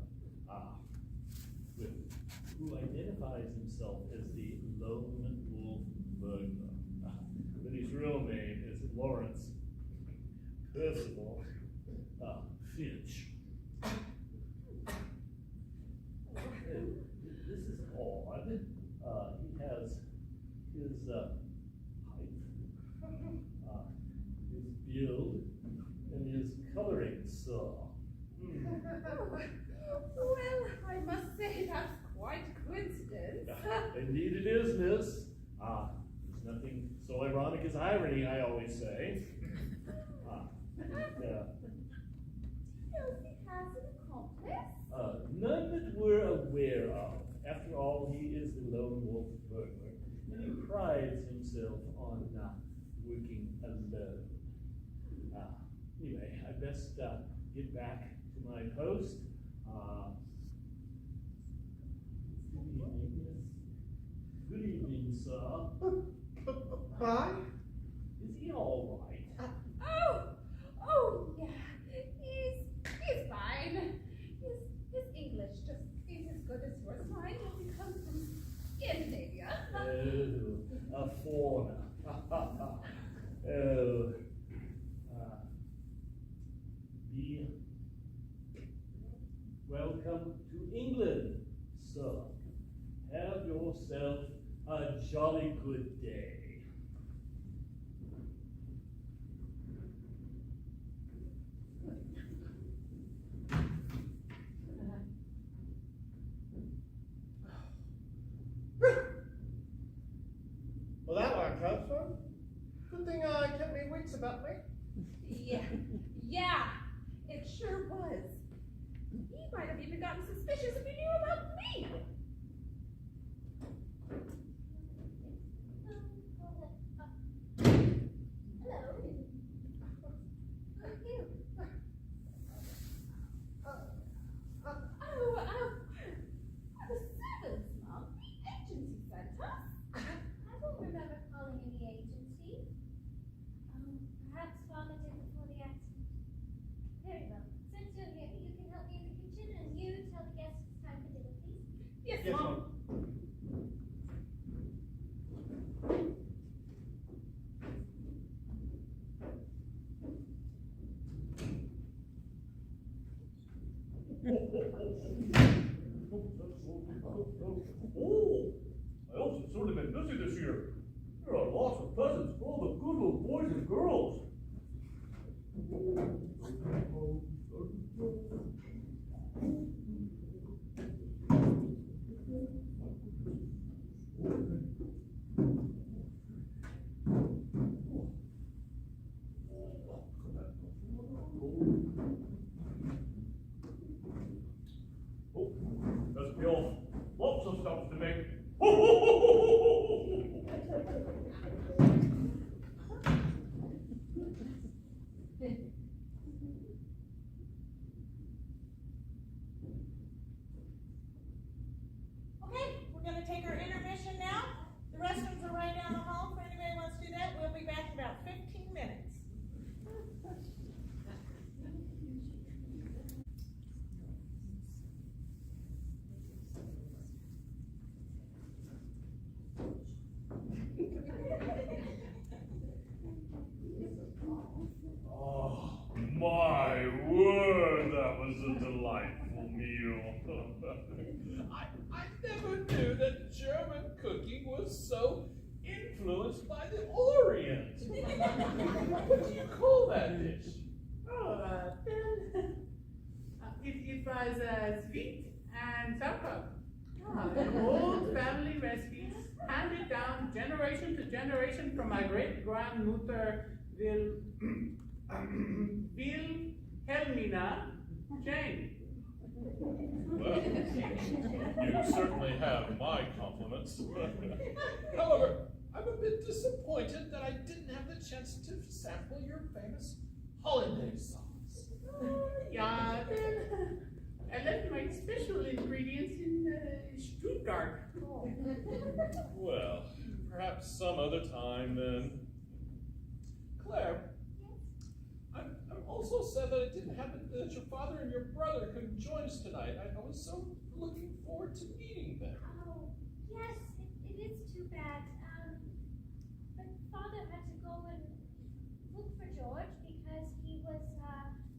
who identifies himself as the lone wolf burglar. But his real name is Lawrence Percival Finch. This is odd. He has his height, his build, and his coloring, sir.
Well, I must say that's quite a coincidence.
Indeed it is, miss. There's nothing so ironic as irony, I always say.
Do you know if he has an accomplice?
None that we're aware of. After all, he is the lone wolf burglar, and he prides himself on working alone. Anyway, I best get back to my post. Good evening, sir.
Hi.
Is he all right?
Oh, yeah. He's fine. His English just ain't as good as yours. Mine he comes from Scandinavia.
Oh, a foreigner. Be welcome to England, sir. Have yourself a jolly good day.
Well, that worked out, son. Good thing I kept my wits about me.
Yeah, it sure was. He might have even gotten suspicious if he knew about me. Hello. Who are you? The servants, Mom. The agency sent us.
I don't remember calling in the agency. Perhaps Father did before the accident. Very well. Since you're here, you can help me in the kitchen, and you tell the guests it's time for dinner, please.
Yes,
Yes,
Mom.
Mom.
Oh, I hope it's sort of been busy this year. There are lots of presents for all the good little boys and girls. Oh, that's Bill. Lots of stuff to make.
Okay, we're gonna take our intermission now. The restrooms are right down the hall. If anybody wants to do that, we'll be back in about 15 minutes.
close by the Orient. What do you call that dish?
Oh, it was sweet and sour. An old family recipe handed down generation to generation from my great-grandmother Wilhelmina Jane.
Well, you certainly have my compliments. However, I'm a bit disappointed that I didn't have the chance to sample your famous Hollandaise sauce.
Yeah, I left my special ingredients in Stuttgart.
Well, perhaps some other time then. Claire, I'm also sad that it didn't happen that your father and your brother couldn't join us tonight. I was so looking forward to meeting them.
Oh, yes, it is too bad. But Father had to go and look for George because he was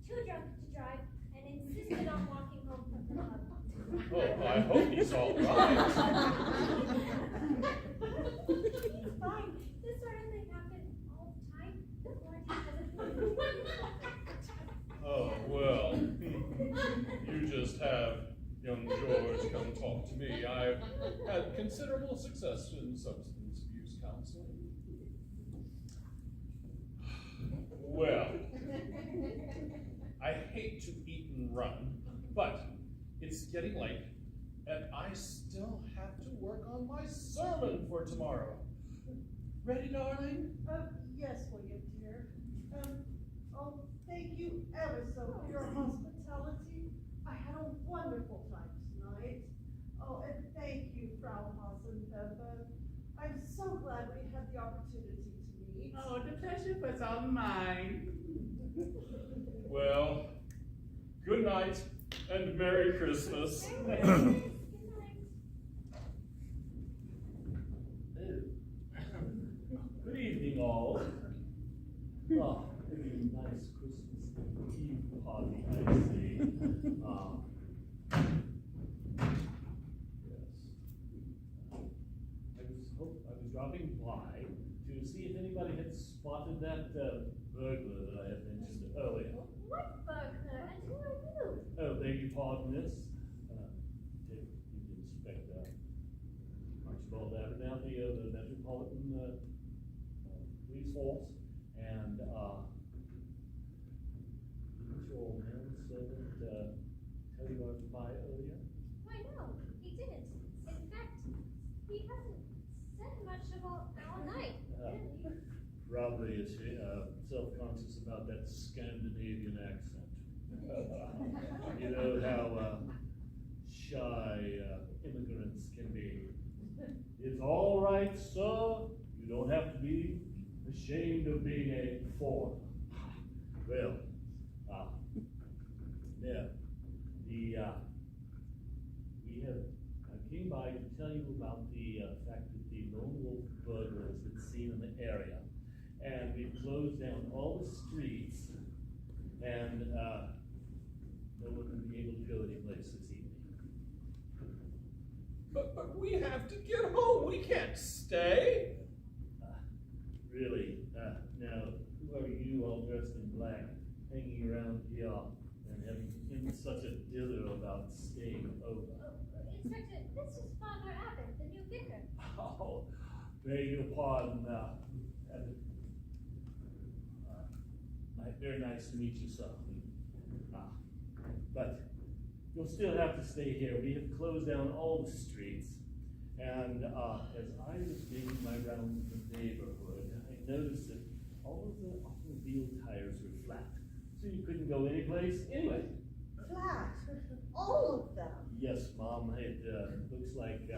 too drunk to drive and insisted on walking home from the club.
Oh, I hope he's all right.
He's fine. This sort of thing happens all the time. The quarantine doesn't.
Oh, well, you just have young George come talk to me. I've had considerable success in substance abuse counseling. Well, I hate to eat and run, but it's getting late, and I still have to work on my sermon for tomorrow. Ready, darling?
Yes, William, dear. Oh, thank you ever so for your hospitality. I had a wonderful time tonight. Oh, and thank you, Frau Hasenpfeffer. I'm so glad we had the opportunity to meet.
Oh, the pleasure was all mine.
Well, good night and Merry Christmas.
Good evening, all. Oh, pretty nice Christmas Eve party, I see. Yes. I was dropping by to see if anybody had spotted that burglar that I had mentioned earlier.
What burglar? And who are you?
Oh, beg your pardon, miss. Inspector Archibald Abernathy of the Metropolitan Police Force, and didn't your manservant tell you I was by earlier?
Why, no, he didn't. In fact, he hasn't said much all night, really.
Probably is self-conscious about that Scandinavian accent. You know how shy immigrants can be. It's all right, sir. You don't have to be ashamed of being a foreigner. Well, yeah, I came by to tell you about the fact that the lone wolf burglar has been seen in the area, and we've closed down all the streets, and no one will be able to go any place this evening.
But we have to get home. We can't stay.
Really? Now, who are you all dressed in black, hanging around here and having such a dither about staying over?
Inspector, this is Father Abbott, the new vicar.
Oh, beg your pardon. Very nice to meet you, sir. But you'll still have to stay here. We have closed down all the streets. And as I was making my rounds in the neighborhood, I noticed that all of the automobile tires were flat. So you couldn't go anyplace anyway.
Flat? All of them?
Yes, Mom. It looks like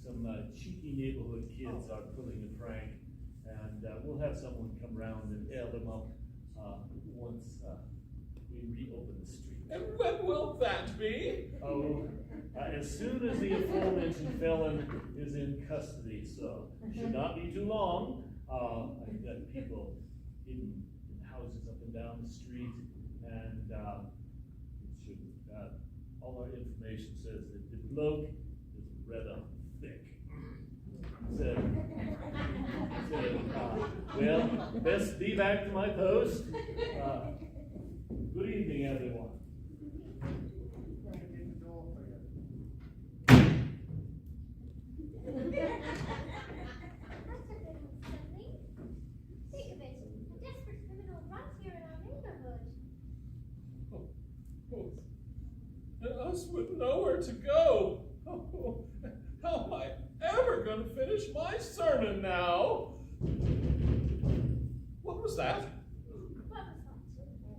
some cheeky neighborhood kids are pulling a prank. And we'll have someone come around and air them up once we reopen the street.
And when will that be?
Oh, as soon as the aforementioned felon is in custody, so should not be too long. I've got people in houses up and down the street, and it should, all our information says that the bloke is rather thick. So, Well, best be back to my post. Good evening, everyone.
Trying to get the door for you.
That's a bit unsettling. Think of it. A desperate criminal right here in our neighborhood.
And us with nowhere to go. Oh, how am I ever going to finish my sermon now? What was that?
What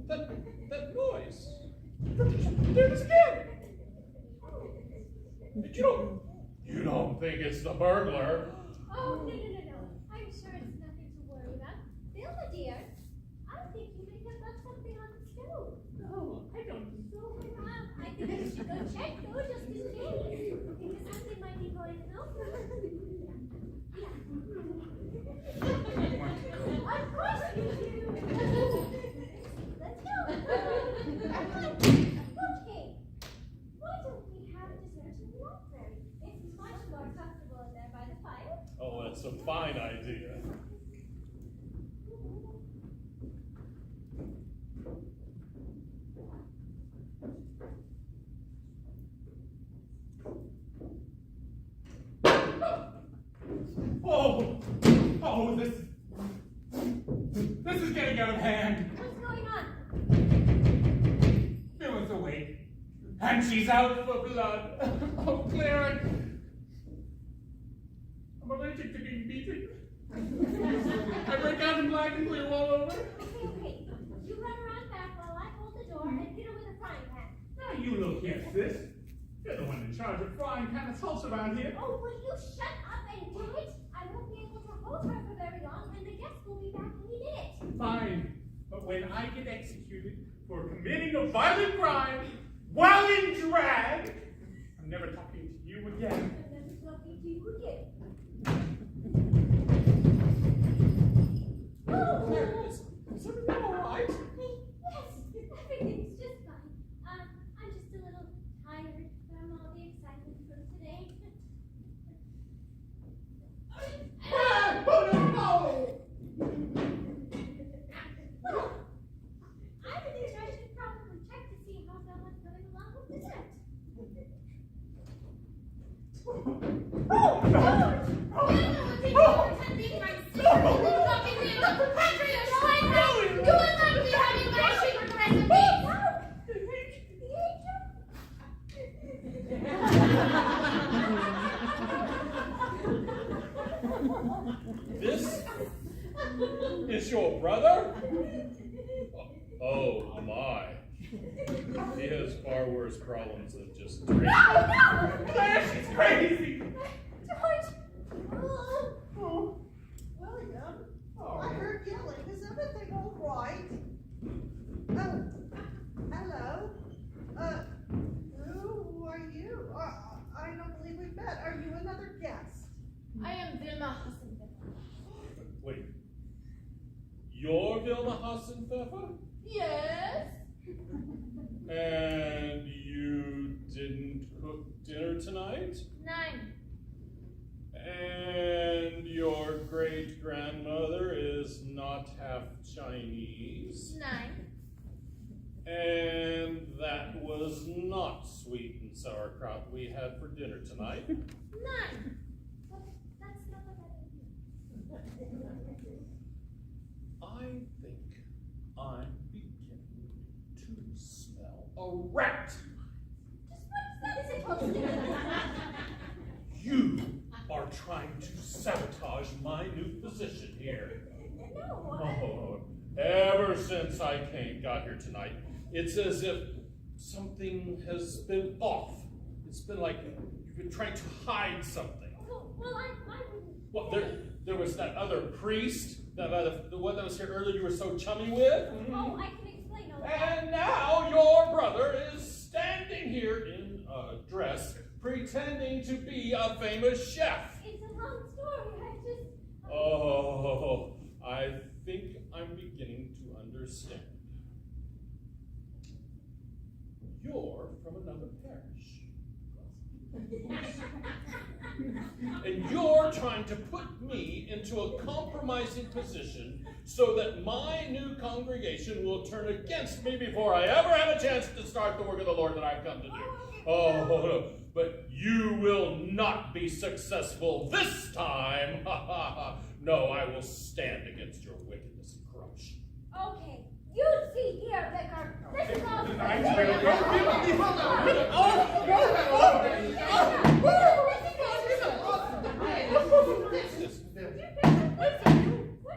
was
That noise. There it is again. You don't think it's the burglar?
Oh, no. I'm sure it's nothing to worry about. Vilma, dear, I think you may have left something on the stove.
No, I don't.
I think you should go check, though, just in case. Because something might be going over. Of course you do. Let's go. Okay. Why don't we have dessert in the library? It's much more comfortable in there by the fire.
Oh, that's a fine idea. Oh, this is getting out of hand.
What's going on?
Vilma's awake, and she's out for blood. Oh, Claire, I'm allergic to being beaten. I break out in black and blue all over.
Okay. You run around back while I hold the door and hit her with a frying pan.
Now you look here, sis. You're the one in charge of frying pan assaults around here.
Oh, will you shut up and do it? I won't be able to hold her for very long, and the guests will be back any minute.
Fine, but when I get executed for committing a violent crime while in drag, I'm never talking to you again.
I'm never talking to you again.
Claire, is everything all right?
Yes, everything's just fine. I'm just a little tired from all the excitement from today.
Oh, no!
Well, I believe I should probably check to see how Velma's coming along with the dessert.
Oh, no!
Pretending my secret fucking me in the pantry or something. You will not be having my secret recipe.
This is your brother? Oh, my. He has far worse problems than just drinking.
Claire, she's crazy!
George!
Oh, William, I heard yelling. Is everything all right? Oh, hello. Who are you? I don't believe we've met. Are you another guest?
I am Vilma Hassan.
Wait. You're Vilma Hassenpfeffer?
Yes?
And you didn't cook dinner tonight?
9.
And your great-grandmother is not half Chinese?
9.
And that was not sweet and sauerkraut we had for dinner tonight?
9.
That's not what I did.
I think I'm beginning to smell a rat.
What is it supposed to do?
You are trying to sabotage my new position here.
No,
Oh, ever since I got here tonight, it's as if something has been off. It's been like you've been trying to hide something.
Well, I wouldn't.
Well, there was that other priest, the one that was here earlier you were so chummy with.
Oh, I can explain all that.
And now your brother is standing here in a dress, pretending to be a famous chef.
It's a long story.
Oh, I think I'm beginning to understand. You're from another parish. And you're you're trying to put me into a compromising position so that my new congregation will turn against me before I ever have a chance to start the work of the Lord that I've come to do. Oh, no. But you will not be successful this time. No, I will stand against your wickedness and corruption.
Okay, you see here, Vicar. This is all. What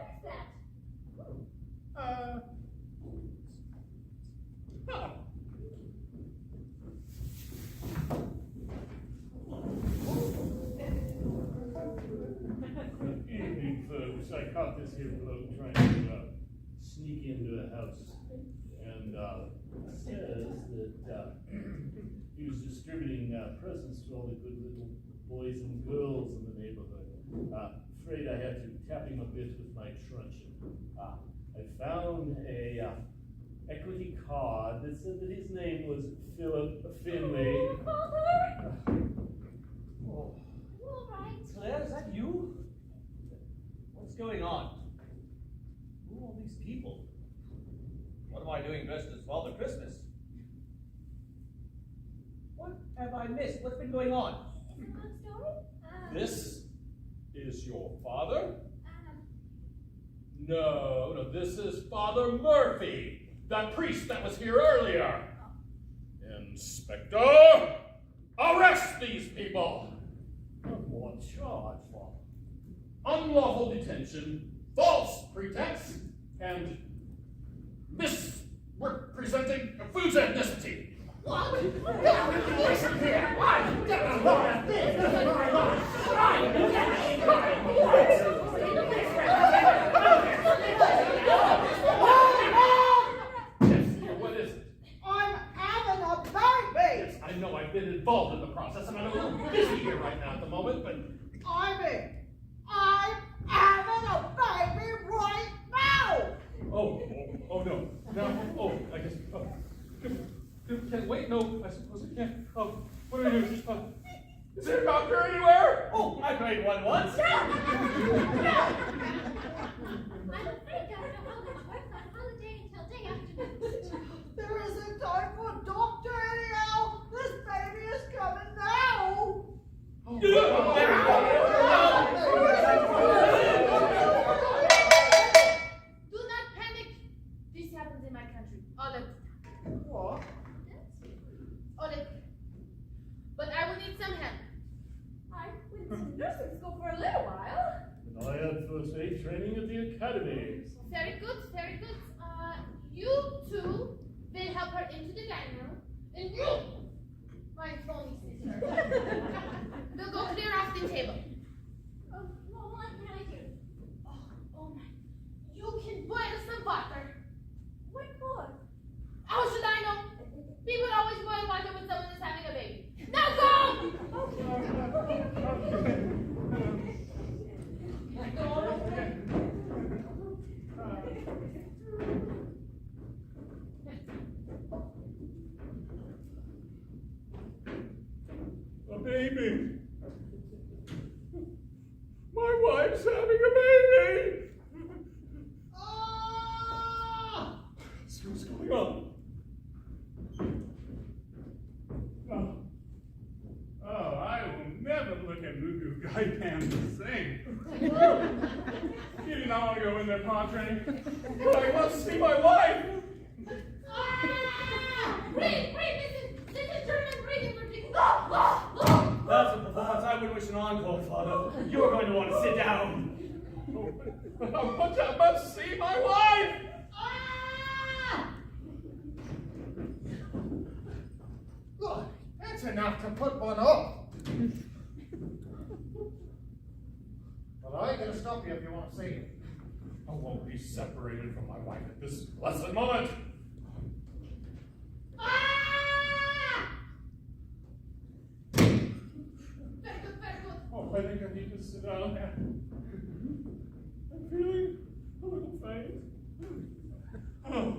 is that?
Evening, folks. I caught this here bloke trying to sneak into a house, and it says that he was distributing presents to all the good little boys and girls in the neighborhood. Afraid I had to tap him a bit with my truncheon. I found a equity card that said that his name was Philip Finley.
Father!
Oh.
You all right?
Claire, is that you? What's going on? Who are all these people? What am I doing dressed as Father Christmas? What have I missed? What's been going on?
Is it a good story?
This is your father? No, this is Father Murphy, that priest that was here earlier. Inspector, arrest these people!
On what charge, Father?
Unlawful detention, false pretense, and misrepresenting a food's ethnicity.
What?
Listen here! I get a lot of this! This is my
What is it?
I'm having a baby!
Yes, I know I've been involved in the process, and I'm a little busy here right now at the moment, but
I'm having a baby right now!
oh no, I guess. Can't wait. No, I suppose I can't. What do I do? Is there a doctor anywhere?
Oh, I made one once.
I'm afraid Dr. Holland's works on holiday until day after.
There isn't time for a doctor anyhow! This baby is coming now!
Do not panic. This happens in my country all the time.
What?
All the time. But I will need some help.
I went to nursing school for a little while.
And I had first aid training at the academy.
Very good, very good. You two will help her into the dining room, and you, my phony sister, will go clear off the table.
Well, what can I do?
Oh my! You can boil some water.
What for?
How should I know? People always boil water when someone is having a baby. Now go!
A baby. My wife's having a baby. So what's going on? I will never look at Mugu Gaipan the same. You do not want to go in there, Padre. But I must see my wife.
Breathe, this is German breathing for people.
That's a performance I would wish an encore, Father. You are going to want to sit down.
But I must see my wife.
Look, that's enough to put one off. But I ain't gonna stop you if you want to see it.
I won't be separated from my wife at this blessed moment.
Very good, very good.
Oh, I think I need to sit down. I'm feeling a little faint. Oh.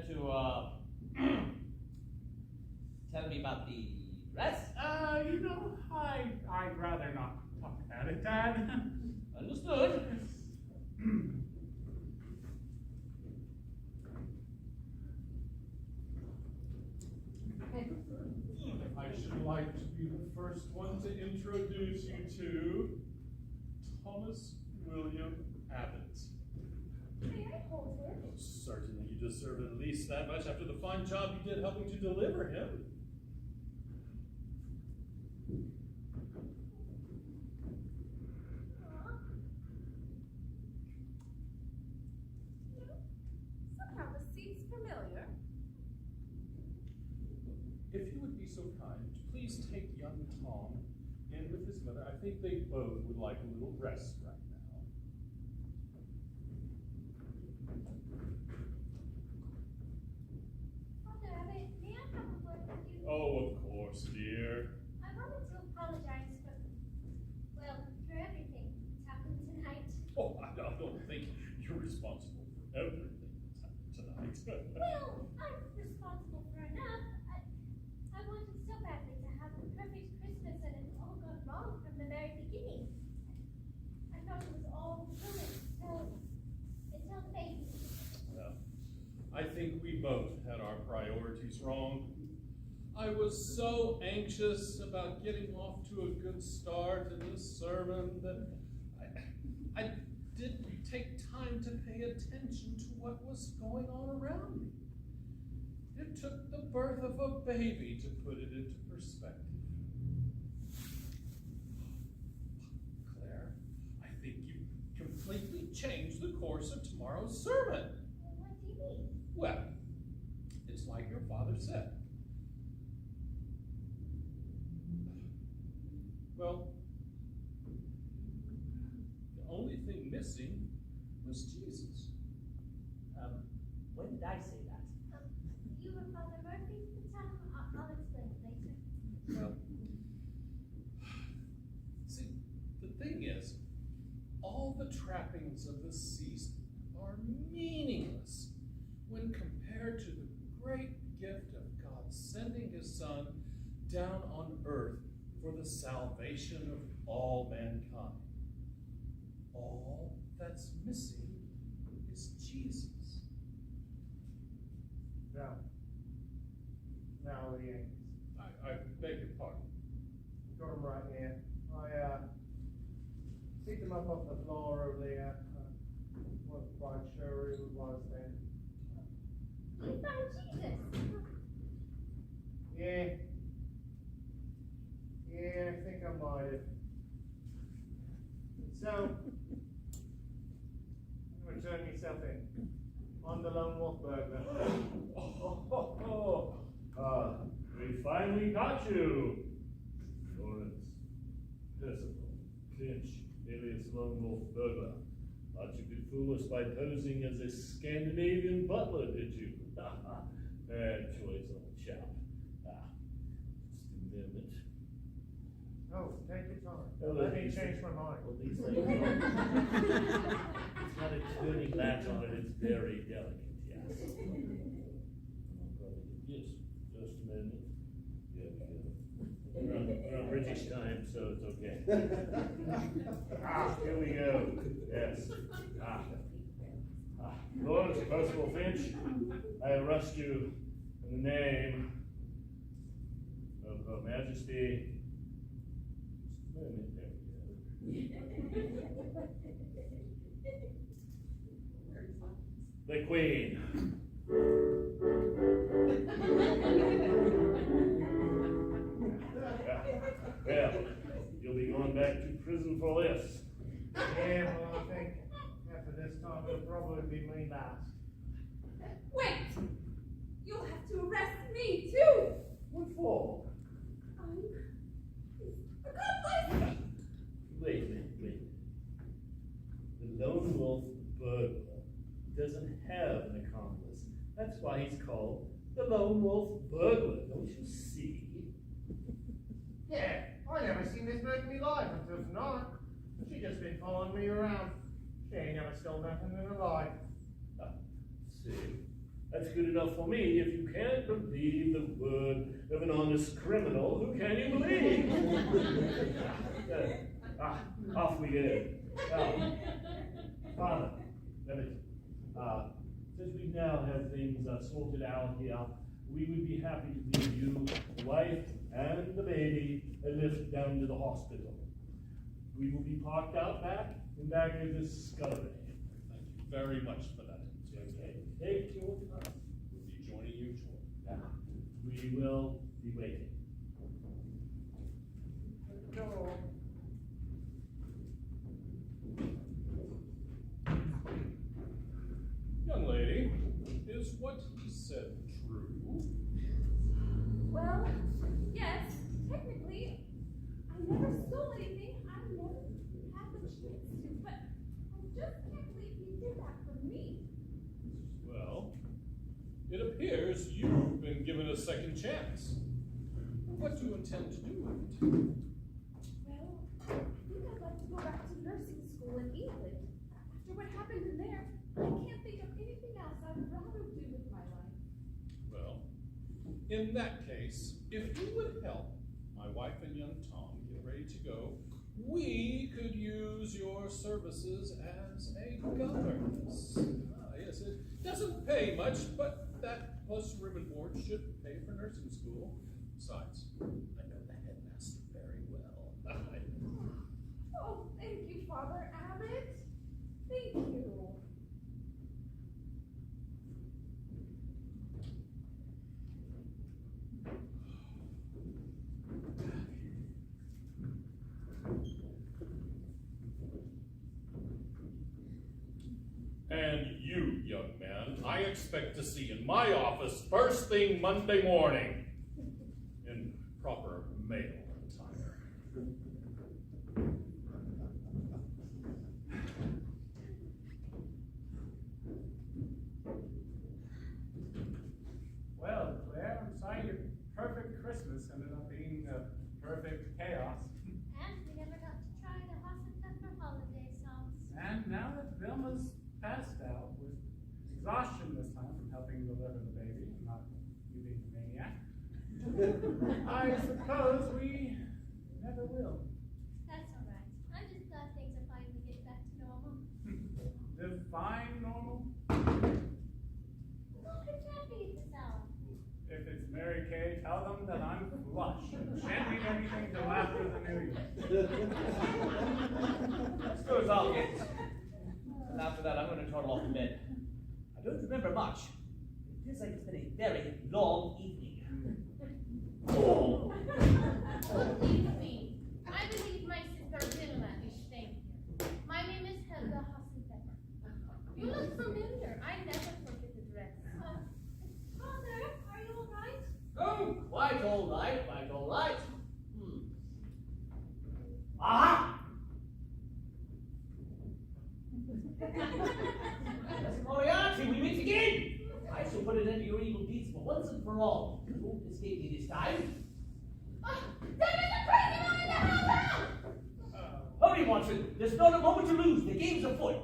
to, tell me about the dress?
I'd rather not talk about it, Dad.
Understood.
I should like to be the first one to introduce you to Thomas William Abbott.
May I hold her?
Oh, certainly, you deserve at least that much after the fine job you did helping to deliver him.
Somehow this seems familiar.
If you would be so kind, please take young Tom in with his mother. I think they both would like a little rest right now.
Father Abbott, may I have a word with you?
Oh, of course, dear.
I wanted to apologize for, well, for everything that's happened tonight.
Oh, I don't think you're responsible for everything that's happened tonight.
Well, I'm responsible for enough. I wanted so badly to have the perfect Christmas and it all gone wrong from the very beginning. I thought it was all ruined until the baby.
Well, I think we both had our priorities wrong. I was so anxious about getting off to a good start in this sermon that I didn't take time to pay attention to what was going on around me. It took the birth of a baby to put it into perspective. Claire, I think you completely changed the course of tomorrow's sermon.
What do you mean?
Well, it's like your father said. Well, the only thing missing was Jesus.
When did I say that?
You were Father Murphy? Tell him I'll explain it later.
Well, see, the thing is, all the trappings of the season are meaningless when compared to the great gift of God sending his Son down on earth for the salvation of all mankind. All that's missing is Jesus.
Now the Yankees.
I beg your pardon.
Got them right here. I picked them up off the floor over there. Wasn't quite sure who it was then.
You found Jesus!
Yeah. Yeah, I think I might have. So, I'm going to turn yourself in. On the lone wolf burglar.
We finally got you. Lawrence, Percival, Finch, alias Lone Wolf Burglar. Thought you could fool us by posing as a Scandinavian butler, did you? Bad choice, old chap. Just condemn it.
Oh, take your time.
Oh,
Let me
these
change
things-
my mind.
Well, these things it's not a turning latch on it, it's very delicate, yes. Yes, just a minute. Yeah, we're on British time, so it's okay. Here we go. Yes. Lord Percival Finch, I arrest you in the name of Her Majesty. Just a minute, there we go. The Queen. Well, you'll be going back to prison for this.
Yeah, well, I think after this time it'll probably be me last.
Wait! You'll have to arrest me too!
What for?
I'm a accomplice!
Wait a minute. The Lone Wolf Burglar doesn't have an accomplice. That's why he's called the Lone Wolf Burglar, don't you see?
Yeah, I never seen this bird in my life until tonight. She just been following me around. She ain't never stole nothing in her life.
See, I That's good enough for me. If you can't believe the word of an honest criminal, who can you believe? Off we go. Father, since we now have things sorted out here, we would be happy to give you the wife and the baby a lift down to the hospital. We will be parked out back in back of this Discovery.
Thank you very much for that.
Okay, take your time.
We'll be joining you shortly.
We will be waiting.
Young lady, is what he said true?
Well, yes, technically, I never stole anything. I never had the chance to, but I just can't believe he did that for me.
Well, it appears you've been given a second chance. What do you intend to do with it?
Well, I think I'd like to go back to nursing school in England. After what happened in there, I can't think of anything else I'd rather do with my life.
Well, in that case, if you would help my wife and young Tom get ready to go, we could use your services as a governess. Yes, it doesn't pay much, but that plus room and board should pay for nursing school. Besides, I know the headmaster very well.
Oh, thank you, Father Abbott. Thank you.
And you, young man, I expect to see in my office first thing Monday morning in proper male attire.
Well, Claire, I'm sorry your perfect Christmas ended up being perfect chaos.
And we never got to try the Hollandaise Hollandaise sauce.
And now that Vilma's passed out with exhaustion this time from helping deliver the baby and not you being the maniac, I suppose we never will.
That's all right. I'm just glad things are finally getting back to normal.
Define normal?
Who could that be this hour?
If it's Mary Kay, tell them that I'm flush and shan't eat anything till after the New Year.
Screws all kids. And after that, I'm going to toddle off to bed. I don't remember much. It feels like it's been a very long evening. Oh.
Believe me, I believe my sister Winnemucca is staying here. My name is Helga Hassenpfeffer. You look familiar. I never forget the dress.
Father, are you all right?
Oh, quite all right, quite all right. Aha! Miss Moriarty, we meet again! I shall put an end to your evil deeds for once and for all. You won't escape me this time.
There is a criminal in the house!
Hurry, Watson. There's not a moment to lose. The game's afoot.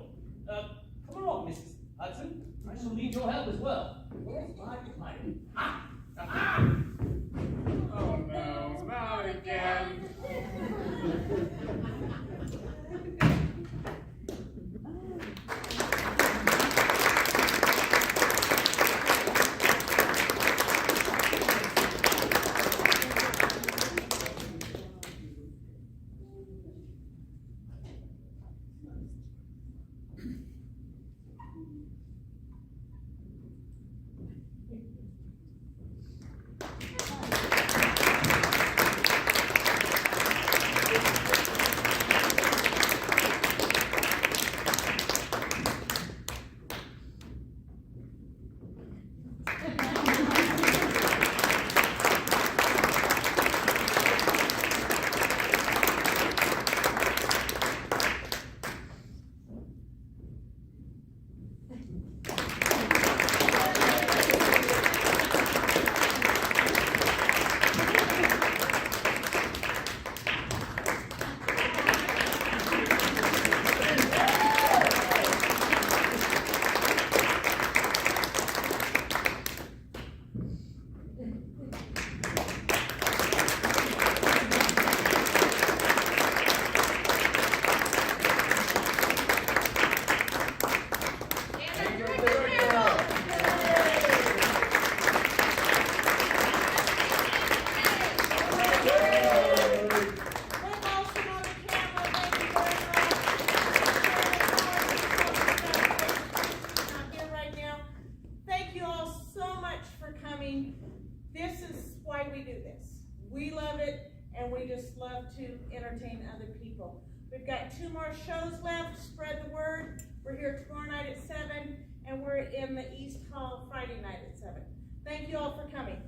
Come along, Mrs. Hudson. I shall need your help as well. Where's my client? Ah! Ah!
Oh no, not again.
This is why we do this. We love it, and we just love to entertain other people. We've got 2 more shows left. Spread the word. We're here tomorrow night at 7, and we're in the East Hall Friday night at 7. Thank you all for coming.